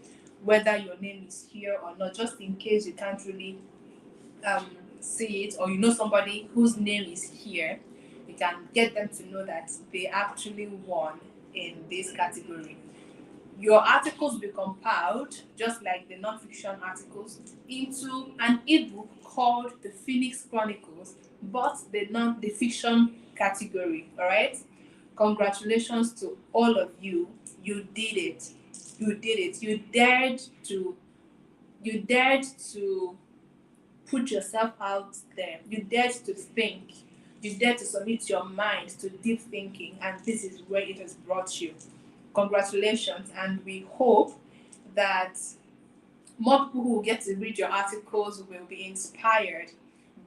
whether your name is here or not, just in case you can't really see it, or you know somebody whose name is here. You can get them to know that they actually won in this category. Your articles will be compiled, just like the non-fiction articles, into an ebook called The Phoenix Chronicles, but the fiction category. All right? Congratulations to all of you. You did it. You did it. You dared to put yourself out there. You dared to think. You dared to submit your mind to deep thinking, and this is where it has brought you. Congratulations, and we hope that more people who get to read your articles will be inspired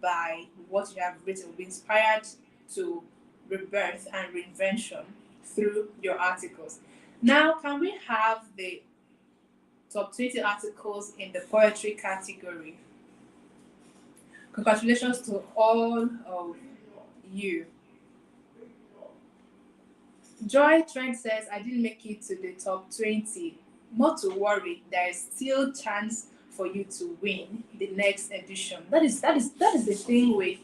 by what you have written, will be inspired to rebirth and reinvention through your articles. Now, can we have the top 20 articles in the poetry category? Congratulations to all of you. Joy Trent says, I didn't make it to the top 20. Not to worry, there is still chance for you to win the next edition. That is the thing with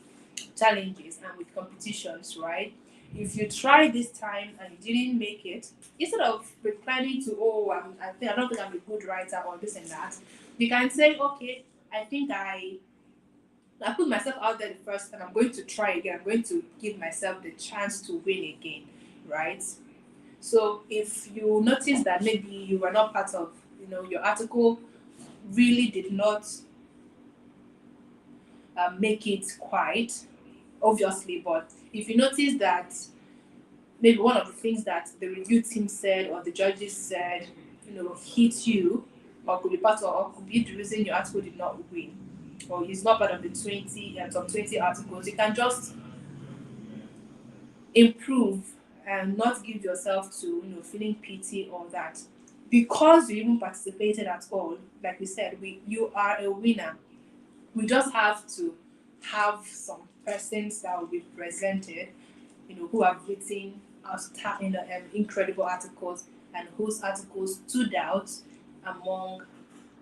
challenges and with competitions, right? If you try this time and you didn't make it, instead of planning to, I don't think I'm a good writer or this and that, You can say, okay, I think I put myself out there the first time. I'm going to try again. I'm going to give myself the chance to win again, right? So if you notice that maybe you were not part of, your article really did not make it quite obviously, but if you notice that maybe one of the things that the review team said or the judges said, hit you, or could be part of, or could be the reason your article did not win, or is not part of the top 20 articles, you can just improve and not give yourself to feeling pity or that because you even participated at all. Like we said, you are a winner. We just have to have some persons that will be presented, who have written incredible articles and whose articles stood out among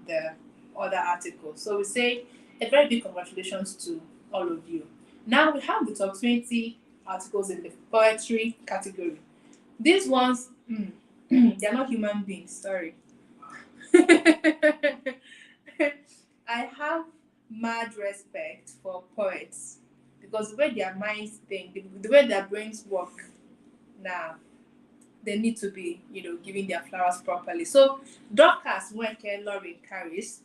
the other articles. So we say a very big congratulations to all of you. Now we have the top 20 articles in the poetry category. These ones, they're not human beings, sorry. I have mad respect for poets because the way their minds think, the way their brains work, now they need to be, giving their flowers properly. So Dorcas Nweke Lauren Caris,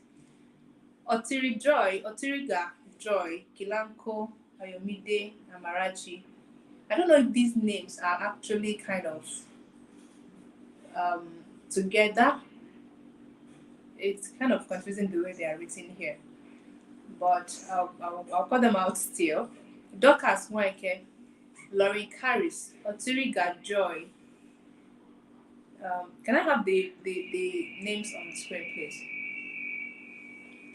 Otiriga Joy, Kilanko, Ayomide, Amarachi. I don't know if these names are actually kind of together. It's kind of confusing the way they are written here, but I'll call them out still. Dorcas Nweke, Lauren Caris, Otiriga Joy. Can I have the names on the screen, please?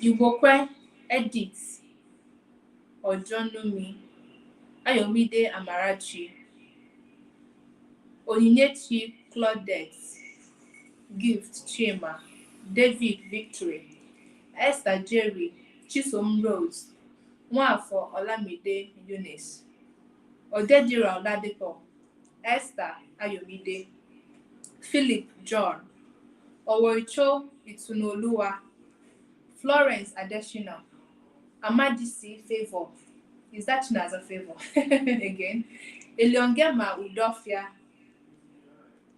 Yubokwe Edith, Ojonumi, Ayomide Amarachi, Onyinyechi Claudette, Gift Chima, David Victory, Esther Jerry, Chisom Rose, Nwafọ Olamide Eunice, Odedira Oladipo, Esther Ayomide, Philip John, Owoicho Itunoluwa, Florence Adeshina, Amadisi Favour. Is that Chinaza Favour? Again. Eliongema Udofia.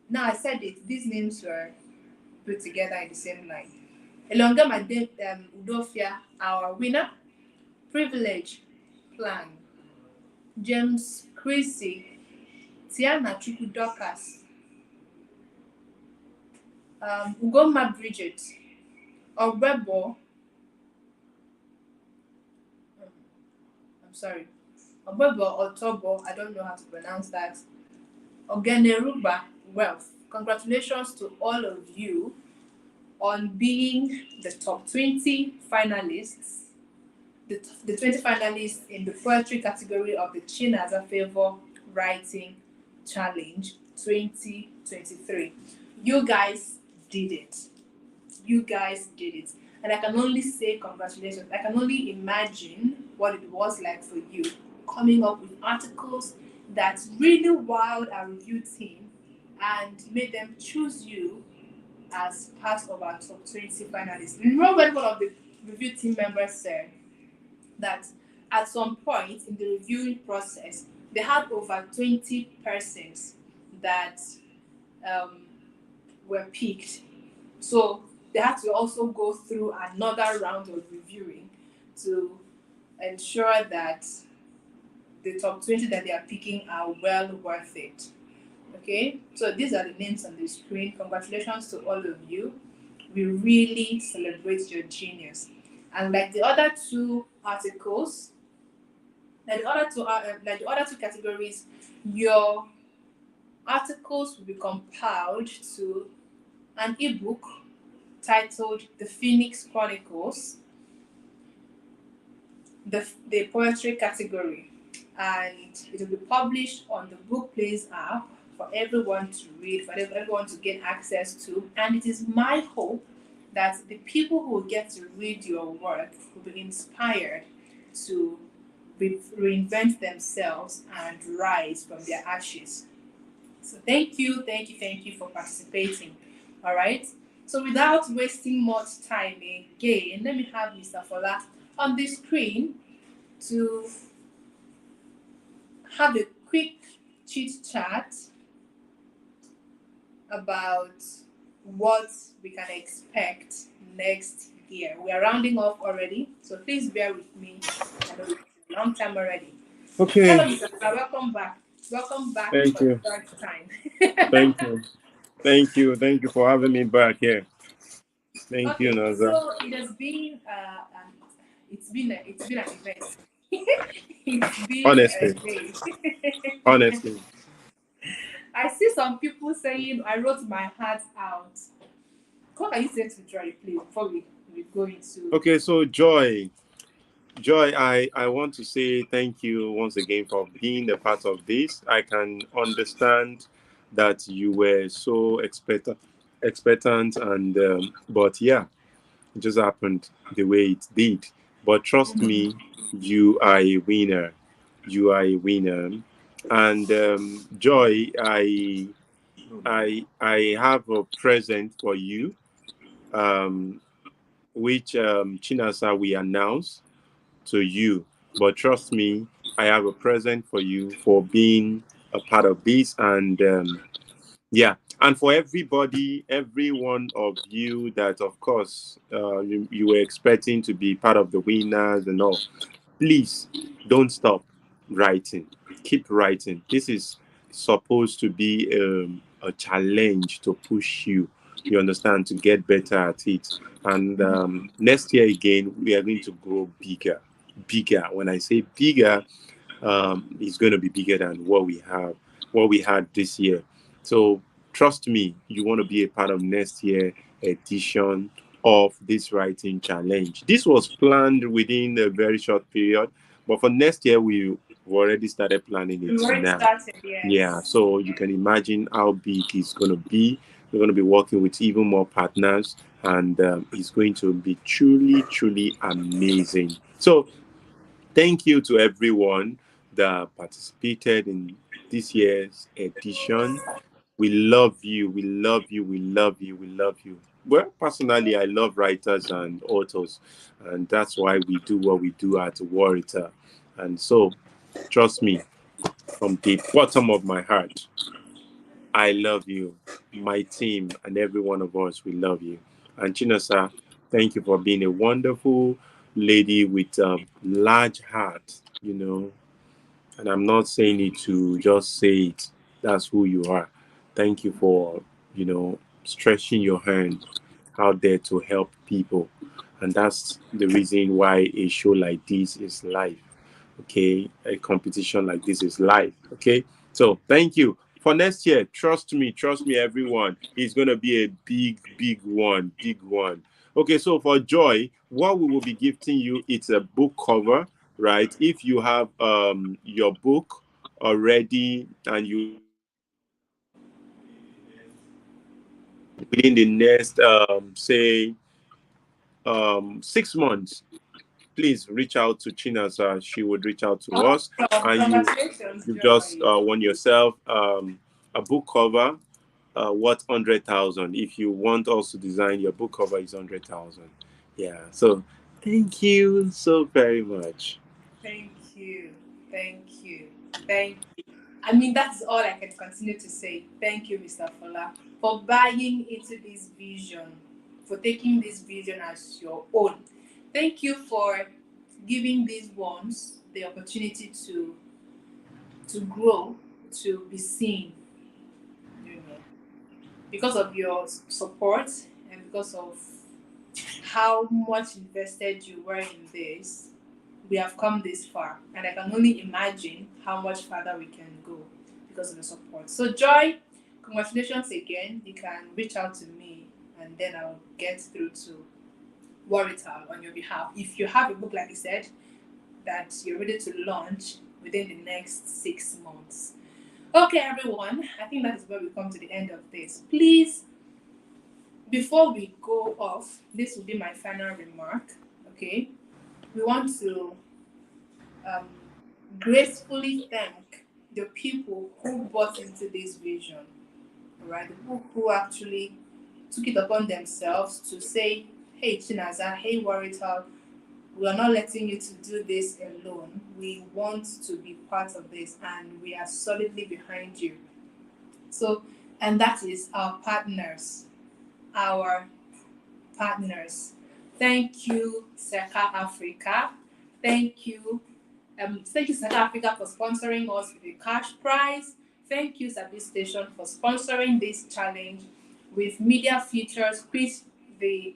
Now I said it, these names were put together in the same line. Eliongema Udofia, our winner. Privilege Plan. James Chrissy. Tiana Chukwu Dorcas. Ugoma Bridget. Ogbebo. I'm sorry. Ogbebo Otobo, I don't know how to pronounce that. Ogeneruba Wealth. Congratulations to all of you on being the top 20 finalists, the 20 finalists in the poetry category of the Chinaza Favour Writing Challenge 2023. You guys did it. You guys did it. And I can only say congratulations. I can only imagine what it was like for you coming up with articles that really wowed our review team and made them choose you as part of our top 20 finalists. Remember when one of the review team members said that at some point in the reviewing process, they had over 20 persons that were picked. So they had to also go through another round of reviewing to ensure that the top 20 that they are picking are well worth it. Okay, so these are the names on the screen. Congratulations to all of you. We really celebrate your genius. And like the other two articles, like the other two categories, your articles will be compiled to an ebook titled The Phoenix Chronicles, the poetry category, and it will be published on the Book Plays app for everyone to read, for everyone to get access to. And it is my hope that the people who will get to read your work will be inspired to reinvent themselves and rise from their ashes. So thank you for participating. All right. So without wasting much time again, let me have Mr. Fola on the screen to have a quick chit chat about what we can expect next year. We are rounding off already, so please bear with me. I know it's a long time already. Hello, Okay. Mr. Fola. Welcome back. Welcome back Thank for the you. third time. Thank you. Thank you. Thank you for having me back here. Thank you, Okay, Naza. so it has been it's been an event. It's been a Honestly. day. Honestly. I see some people saying I wrote my heart out. What can you say to Joy, please, before we go into Okay, so Joy, I want to say thank you once again for being a part of this. I can understand that you were so expectant, and but yeah, it just happened the way it did. But trust me, you are a winner. You are a winner. And Joy, I have a present for you, um, which Chinasa we announce to you. But trust me, I have a present for you for being a part of this. And yeah, and for everybody, every one of you that, of course, you were expecting to be part of the winners and all, please don't stop writing. Keep writing. This is supposed to be a challenge to push you. You understand, to get better at it. And next year again, we are going to grow bigger, bigger. When I say bigger, is going to be bigger than what we had this year. So trust me, you want to be a part of next year edition of this writing challenge. This was planned within a very short period, but for next year we already started planning we it already now. started, Yeah, yes. so you can imagine how big it's going to be. We're going to be working with even more partners, and it's going to be truly, truly amazing. So thank you to everyone that participated in this year's edition. We love you. We love you. We love you. We love you. Well, personally, I love writers and authors, and that's why we do what we do at Worital. And so, trust me, from the bottom of my heart, I love you. My team and every one of us, we love you. And Chinasa, thank you for being a wonderful lady with a large heart, and I'm not saying it to just say it. That's who you are. Thank you for, stretching your hand out there to help people. And that's the reason why a show like this is live. Okay. A competition like this is live. Okay. So thank you. For next year, trust me, everyone. It's gonna be a big, big one. Big one. Okay, so for Joy, what we will be gifting you, it's a book cover, right? If you have your book already and you within the next say 6 months, please reach out to Chinaza. She would reach out to us, Awesome. and Congratulations, you just Joy. won yourself a book cover. What 100,000? If you want us to design your book cover, is 100,000. Yeah. So thank you so very much. Thank you. Thank you. Thank you. I mean, that's all I can continue to say. Thank you, Mr. Fola, for buying into this vision, for taking this vision as your own. Thank you for giving these ones the opportunity to grow, to be seen, you know, because of your support and because of how much invested you were in this. We have come this far, and I can only imagine how much further we can go because of the support. So, Joy, congratulations again. You can reach out to me, and then I'll get through to Worital on your behalf. If you have a book, like you said, that you're ready to launch within the next 6 months. Okay, everyone, I think that is where we come to the end of this. Please, before we go off, this will be my final remark. Okay, we want to um, gracefully thank the people who bought into this vision, right? The people who actually took it upon themselves to say, hey Chinaza, hey Worital, we are not letting you to do this alone. We want to be part of this and we are solidly behind you. So, and that is our partners. Our partners. Thank you, Seka Africa. Thank you, South Africa, for sponsoring us with a cash prize. Thank you, Sabi Station, for sponsoring this challenge with media features, which the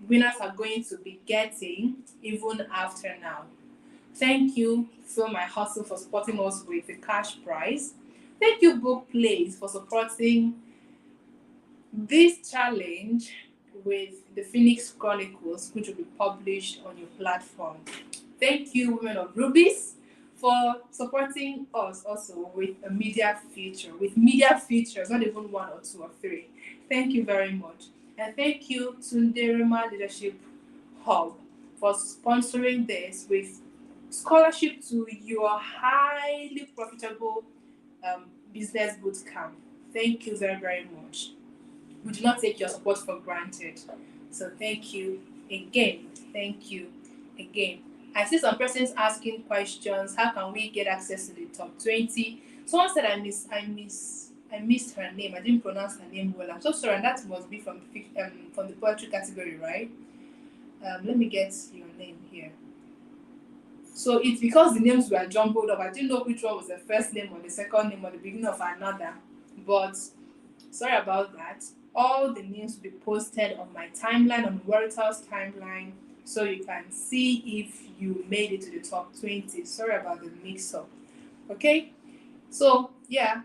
winners are going to be getting even after now. Thank you, Feel My Hustle, for supporting us with the cash prize. Thank you, Book Plays, for supporting this challenge with the Phoenix Chronicles, which will be published on your platform. Thank you, Women of Rubies, for supporting us also with a media feature, with media features, not even one or two or three. Thank you very much. And thank you, Tunderema Leadership Hub, for sponsoring this with scholarship to your highly profitable business bootcamp. Thank you very, very much. We do not take your support for granted. So thank you again. Thank you again. I see some persons asking questions. How can we get access to the top 20? Someone said I missed her name. I didn't pronounce her name well. I'm so sorry. And that must be from the poetry category, right? Let me get your name here. So it's because the names were jumbled up. I didn't know which one was the first name or the second name or the beginning of another. But sorry about that. All the names will be posted on my timeline, on Worital's timeline, so you can see if you made it to the top 20. Sorry about the mix-up. Okay? So, yeah.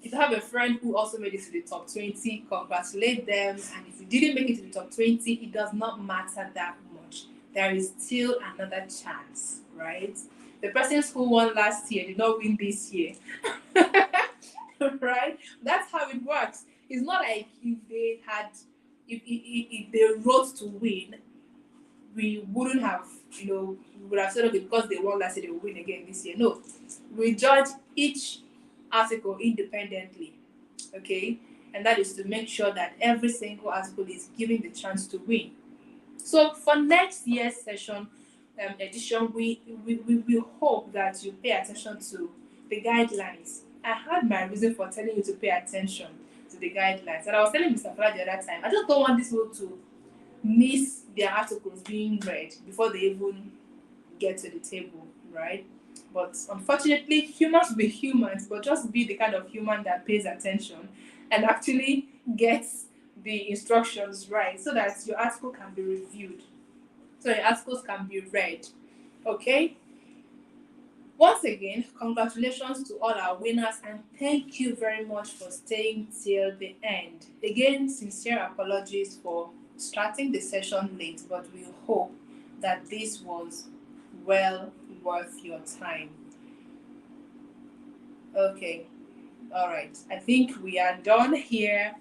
If you have a friend who also made it to the top 20, congratulate them. And if you didn't make it to the top 20, it does not matter that much. There is still another chance, right? The persons who won last year did not win this year. Right? That's how it works. It's not like if they wrote to win, we wouldn't have, we would have said, okay, because they won last year, they will win again this year. No, we judge each article independently, okay? And that is to make sure that every single article is given the chance to win. So for next year's session edition, we hope that you pay attention to the guidelines. I had my reason for telling you to pay attention to the guidelines. And I was telling Mr. Fola the other time, I just don't want this one to miss their articles being read before they even get to the table, right? But unfortunately, humans will be humans, but just be the kind of human that pays attention and actually gets the instructions right so that your article can be reviewed, so your articles can be read, okay? Once again, congratulations to all our winners and thank you very much for staying till the end. Again, sincere apologies for starting the session late, but we hope that this was well worth your time. Okay, all right. I think we are done here.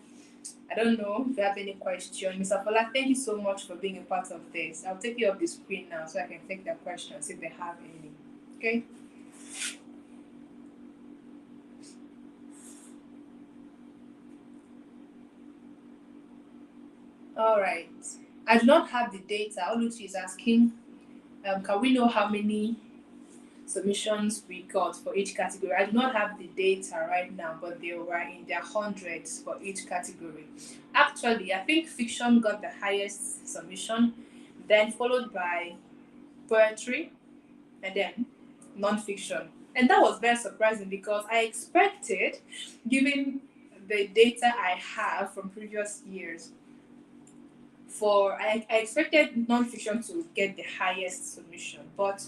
I don't know if you have any question. Mr. Fola, thank you so much for being a part of this. I'll take you off the screen now so I can take their questions if they have any. Okay? All right. I do not have the data. Oluchi is asking, can we know how many submissions we got for each category? I do not have the data right now, but they were in their hundreds for each category. Actually, I think fiction got the highest submission, then followed by poetry, and then nonfiction. And that was very surprising because I expected, given the data I have from previous years, I expected nonfiction to get the highest submission, but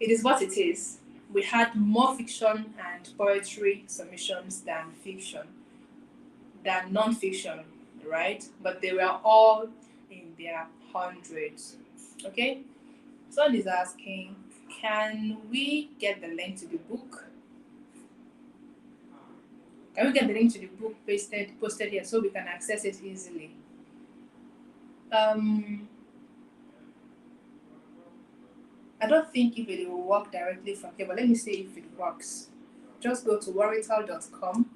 it is what it is. We had more fiction and poetry submissions than non-fiction, right? But they were all in their hundreds. Okay? Someone is asking, can we get the link to the book? Can we get the link to the book posted here so we can access it easily? I don't think if it will work directly from here, but let me see if it works. Just go to worital.com.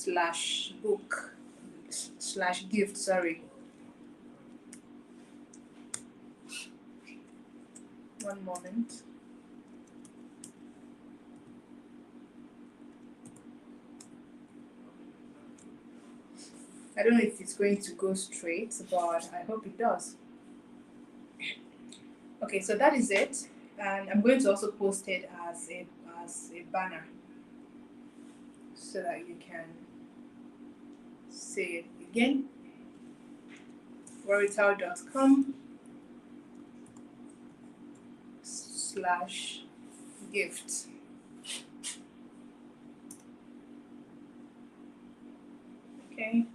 slash book slash gift, sorry. One moment. I don't know if it's going to go straight, but I hope it does. Okay, so that is it, and I'm going to also post it as a banner so that you can see it again. Worital.com slash gift. Okay.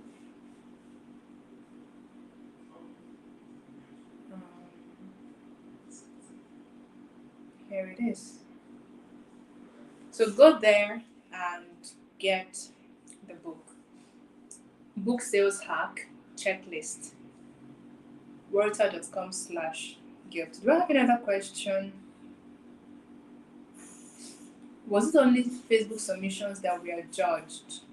Here it is. So go there and get the book. Book sales hack checklist. Worital.com slash gift. Do I have any other question? Was it only Facebook submissions that were judged?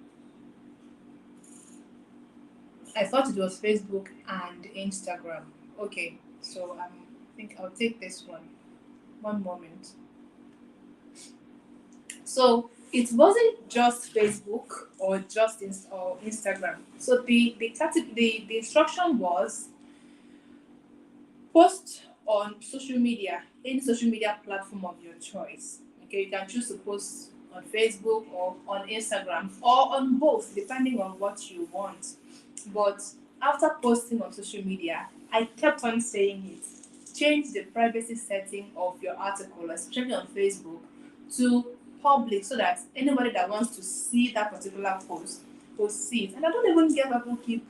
I thought it was Facebook and Instagram. Okay, so I think I'll take this one. One moment. So it wasn't just Facebook or just or Instagram. So the instruction was post on social media, any social media platform of your choice. Okay, you can choose to post on Facebook or on Instagram or on both, depending on what you want. But after posting on social media, I kept on saying it. Change the privacy setting of your article, especially on Facebook, to public so that anybody that wants to see that particular post will see it. And I don't even get people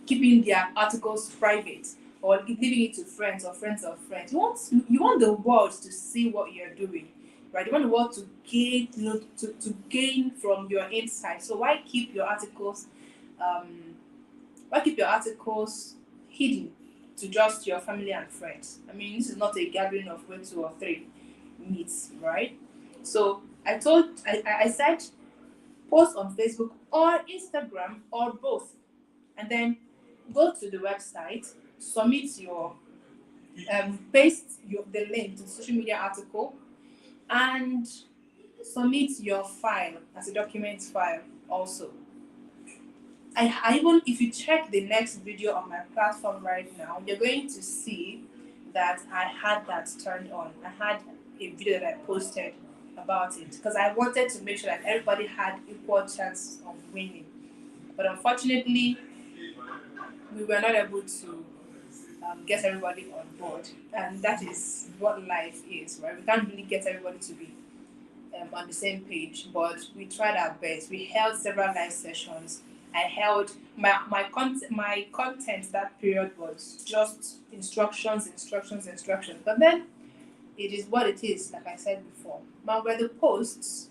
keeping their articles private or giving it to friends or friends of friends. You want the world to see what you're doing, right? You want the world to gain, to gain from your insight. So why keep your articles hidden to just your family and friends? I mean, this is not a gathering of where 2 or 3 meets, right? So I said post on Facebook or Instagram or both, and then go to the website, submit your paste the link to the social media article, and submit your file as a document file also. I even, if you check the next video on my platform right now, you're going to see that I had that turned on. I had a video that I posted about it because I wanted to make sure that everybody had equal chance of winning. But unfortunately, we were not able to get everybody on board, and that is what life is, right? We can't really get everybody to be on the same page, but we tried our best. We held several live sessions. I held my content that period was just instructions. But then it is what it is, like I said before. Now were the posts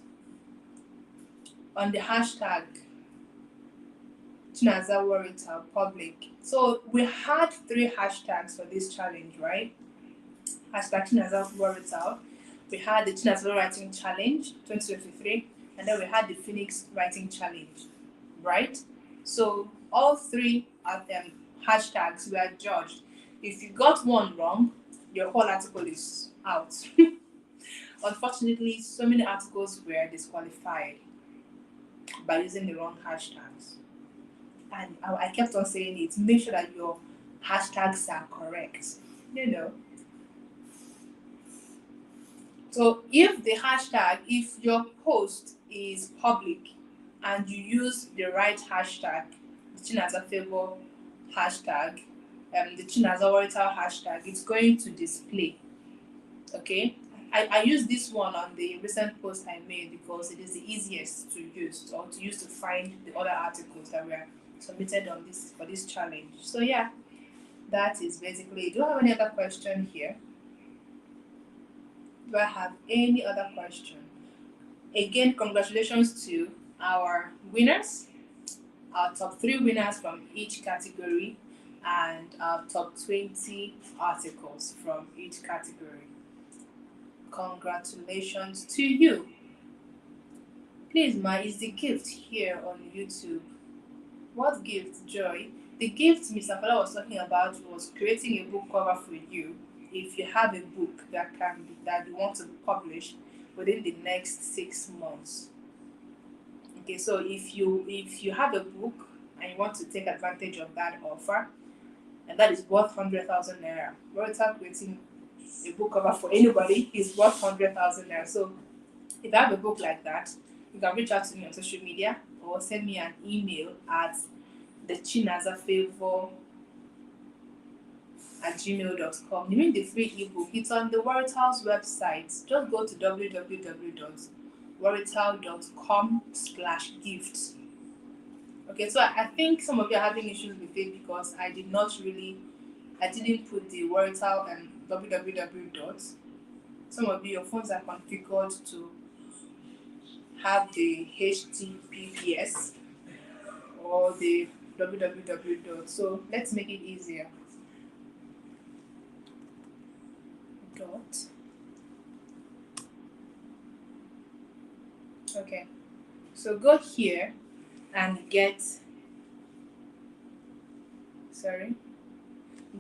on the hashtag Chinaza Worital public. So we had 3 hashtags for this challenge, right? Hashtag Chinaza Worital. We had the Chinaza Writing Challenge 2023, and then we had the Phoenix Writing Challenge, right? So all 3 of them hashtags were judged. If you got one wrong, your whole article is out. Unfortunately, so many articles were disqualified by using the wrong hashtags. And I kept on saying it, make sure that your hashtags are correct. So if your post is public and you use the right hashtag, the Chinaza Favour hashtag, the Chinaza Worital hashtag, it's going to display. Okay? I used this one on the recent post I made because it is the easiest to use to find the other articles that were submitted for this challenge. So yeah, that is basically it. Do I have any other question here? Do I have any other question? Again, congratulations to our winners, our top 3 winners from each category, and our top 20 articles from each category. Congratulations to you. Please, Ma, is the gift here on YouTube? What gift, Joy? The gift Mr. Fola was talking about was creating a book cover for you if you have a book that you want to publish within the next 6 months. Okay, so if you have a book and you want to take advantage of that offer, and that is worth 100,000 naira. Worital creating a book cover for anybody is worth 100,000 naira. So if I have a book like that, you can reach out to me on social media or send me an email at the Chinaza Favour at gmail.com. You mean the free ebook? It's on the Worital's website. Just go to www.worital.com/gift. Okay, so I think some of you are having issues with it because I didn't put the Worital and www dot. Some of you, your phones are configured to have the HTTPS or the www dot. So let's make it easier. Dot. Okay, so go here and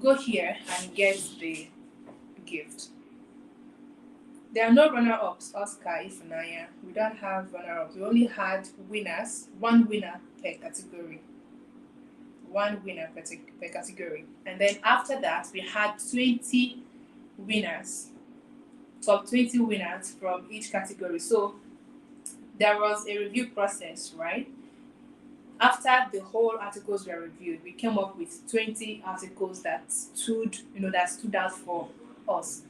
go here and get the gift. There are no runner-ups, Oscar, Ifunanya. We don't have runner-ups. We only had winners, one winner per category. One winner per category. And then after that, we had 20 winners, top 20 winners from each category. So there was a review process, right? After the whole articles were reviewed, we came up with 20 articles that stood out for us.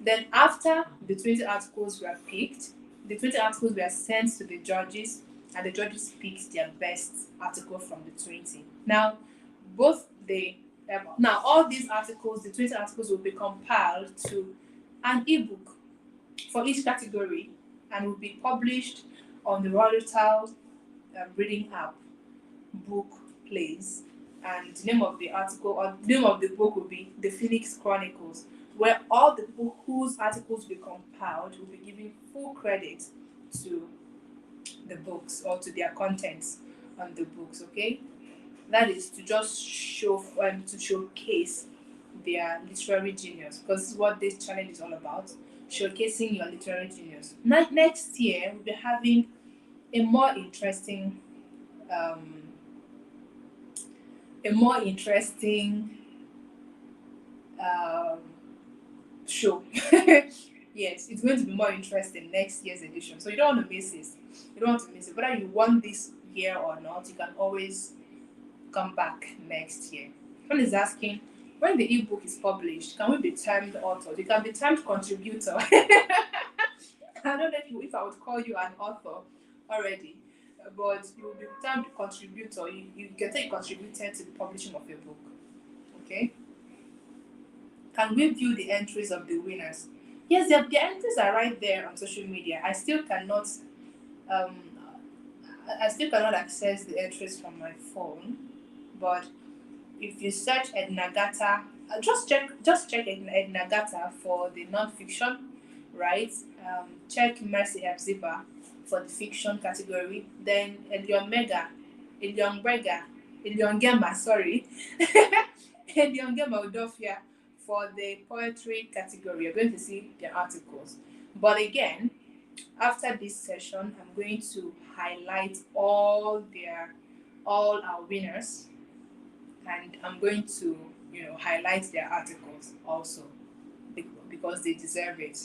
Then after the 20 articles were picked, the 20 articles were sent to the judges, and the judges picked their best article from the 20. Now, all these articles, the 20 articles will be compiled to an ebook for each category and will be published on the Worital reading app, book plays, and the name of the article or the name of the book will be The Phoenix Chronicles, where all the people whose articles will be compiled will be giving full credit to the books or to their contents on the books. Okay, that is to just to showcase their literary genius, because this is what this challenge is all about, showcasing your literary genius. Next year we'll be having a more interesting um, show. Yes, it's going to be more interesting next year's edition. So you don't want to miss this. You don't want to miss it. Whether you want this year or not, you can always come back next year. One is asking, when the ebook is published, can we be termed authors? You can be termed contributor. I don't know if I would call you an author already, but you will be termed contributor. You can say you contributed to the publishing of a book. Okay? Can we view the entries of the winners? Yes, their entries are right there on social media. I still cannot access the entries from my phone, but if you search Ednagata, just check Ednagata for the non-fiction, right? Check Mercy Epziba for the fiction category. Then Eliongema, sorry, Eliongema Udofia for the poetry category. You're going to see their articles. But again, after this session, I'm going to highlight all our winners, and I'm going to highlight their articles also because they deserve it.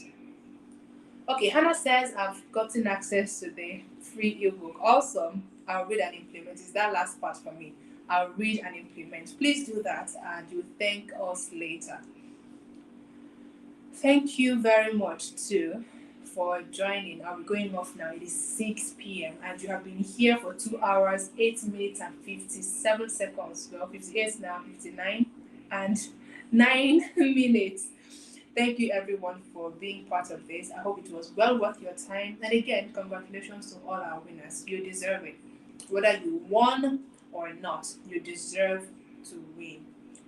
Okay, Hannah says I've gotten access to the free ebook. Awesome. I'll read and implement. Is that last part for me? I'll read and implement. Please do that and you'll thank us later. Thank you very much too for joining. I'll be going off now. It is 6 p.m. and you have been here for 2 hours, 8 minutes and 57 seconds. Well, 58 now, 59 and 9 minutes. Thank you everyone for being part of this. I hope it was well worth your time. And again, congratulations to all our winners. You deserve it. Whether you won or not, you deserve to win.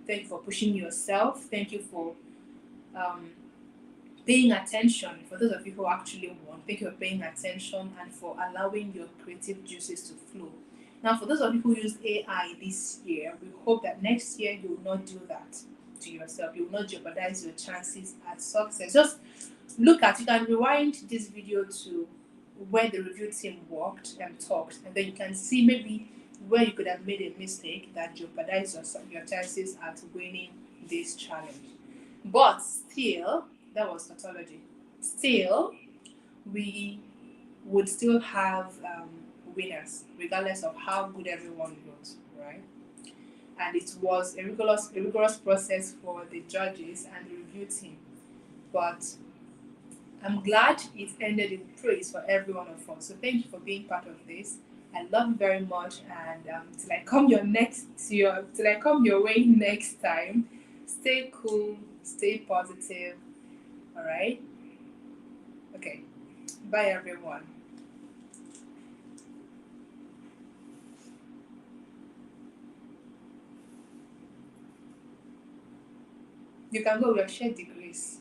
Thank you for pushing yourself. Thank you for paying attention. For those of you who actually won, thank you for paying attention and for allowing your creative juices to flow. Now, for those of you who used AI this year, we hope that next year you will not do that to yourself. You will not jeopardize your chances at success. Just look at, you can rewind this video to where the review team worked and talked, and then you can see maybe where you could have made a mistake that jeopardized your chances at winning this challenge. But still, that was tautology. Still, we would still have winners, regardless of how good everyone wrote, right? And it was a rigorous process for the judges and the review team. But I'm glad it ended in praise for every one of us. So thank you for being part of this. I love you very much, and till I come your way next time, stay cool, stay positive. All right. Okay. Bye, everyone. You can go with your shared degrees.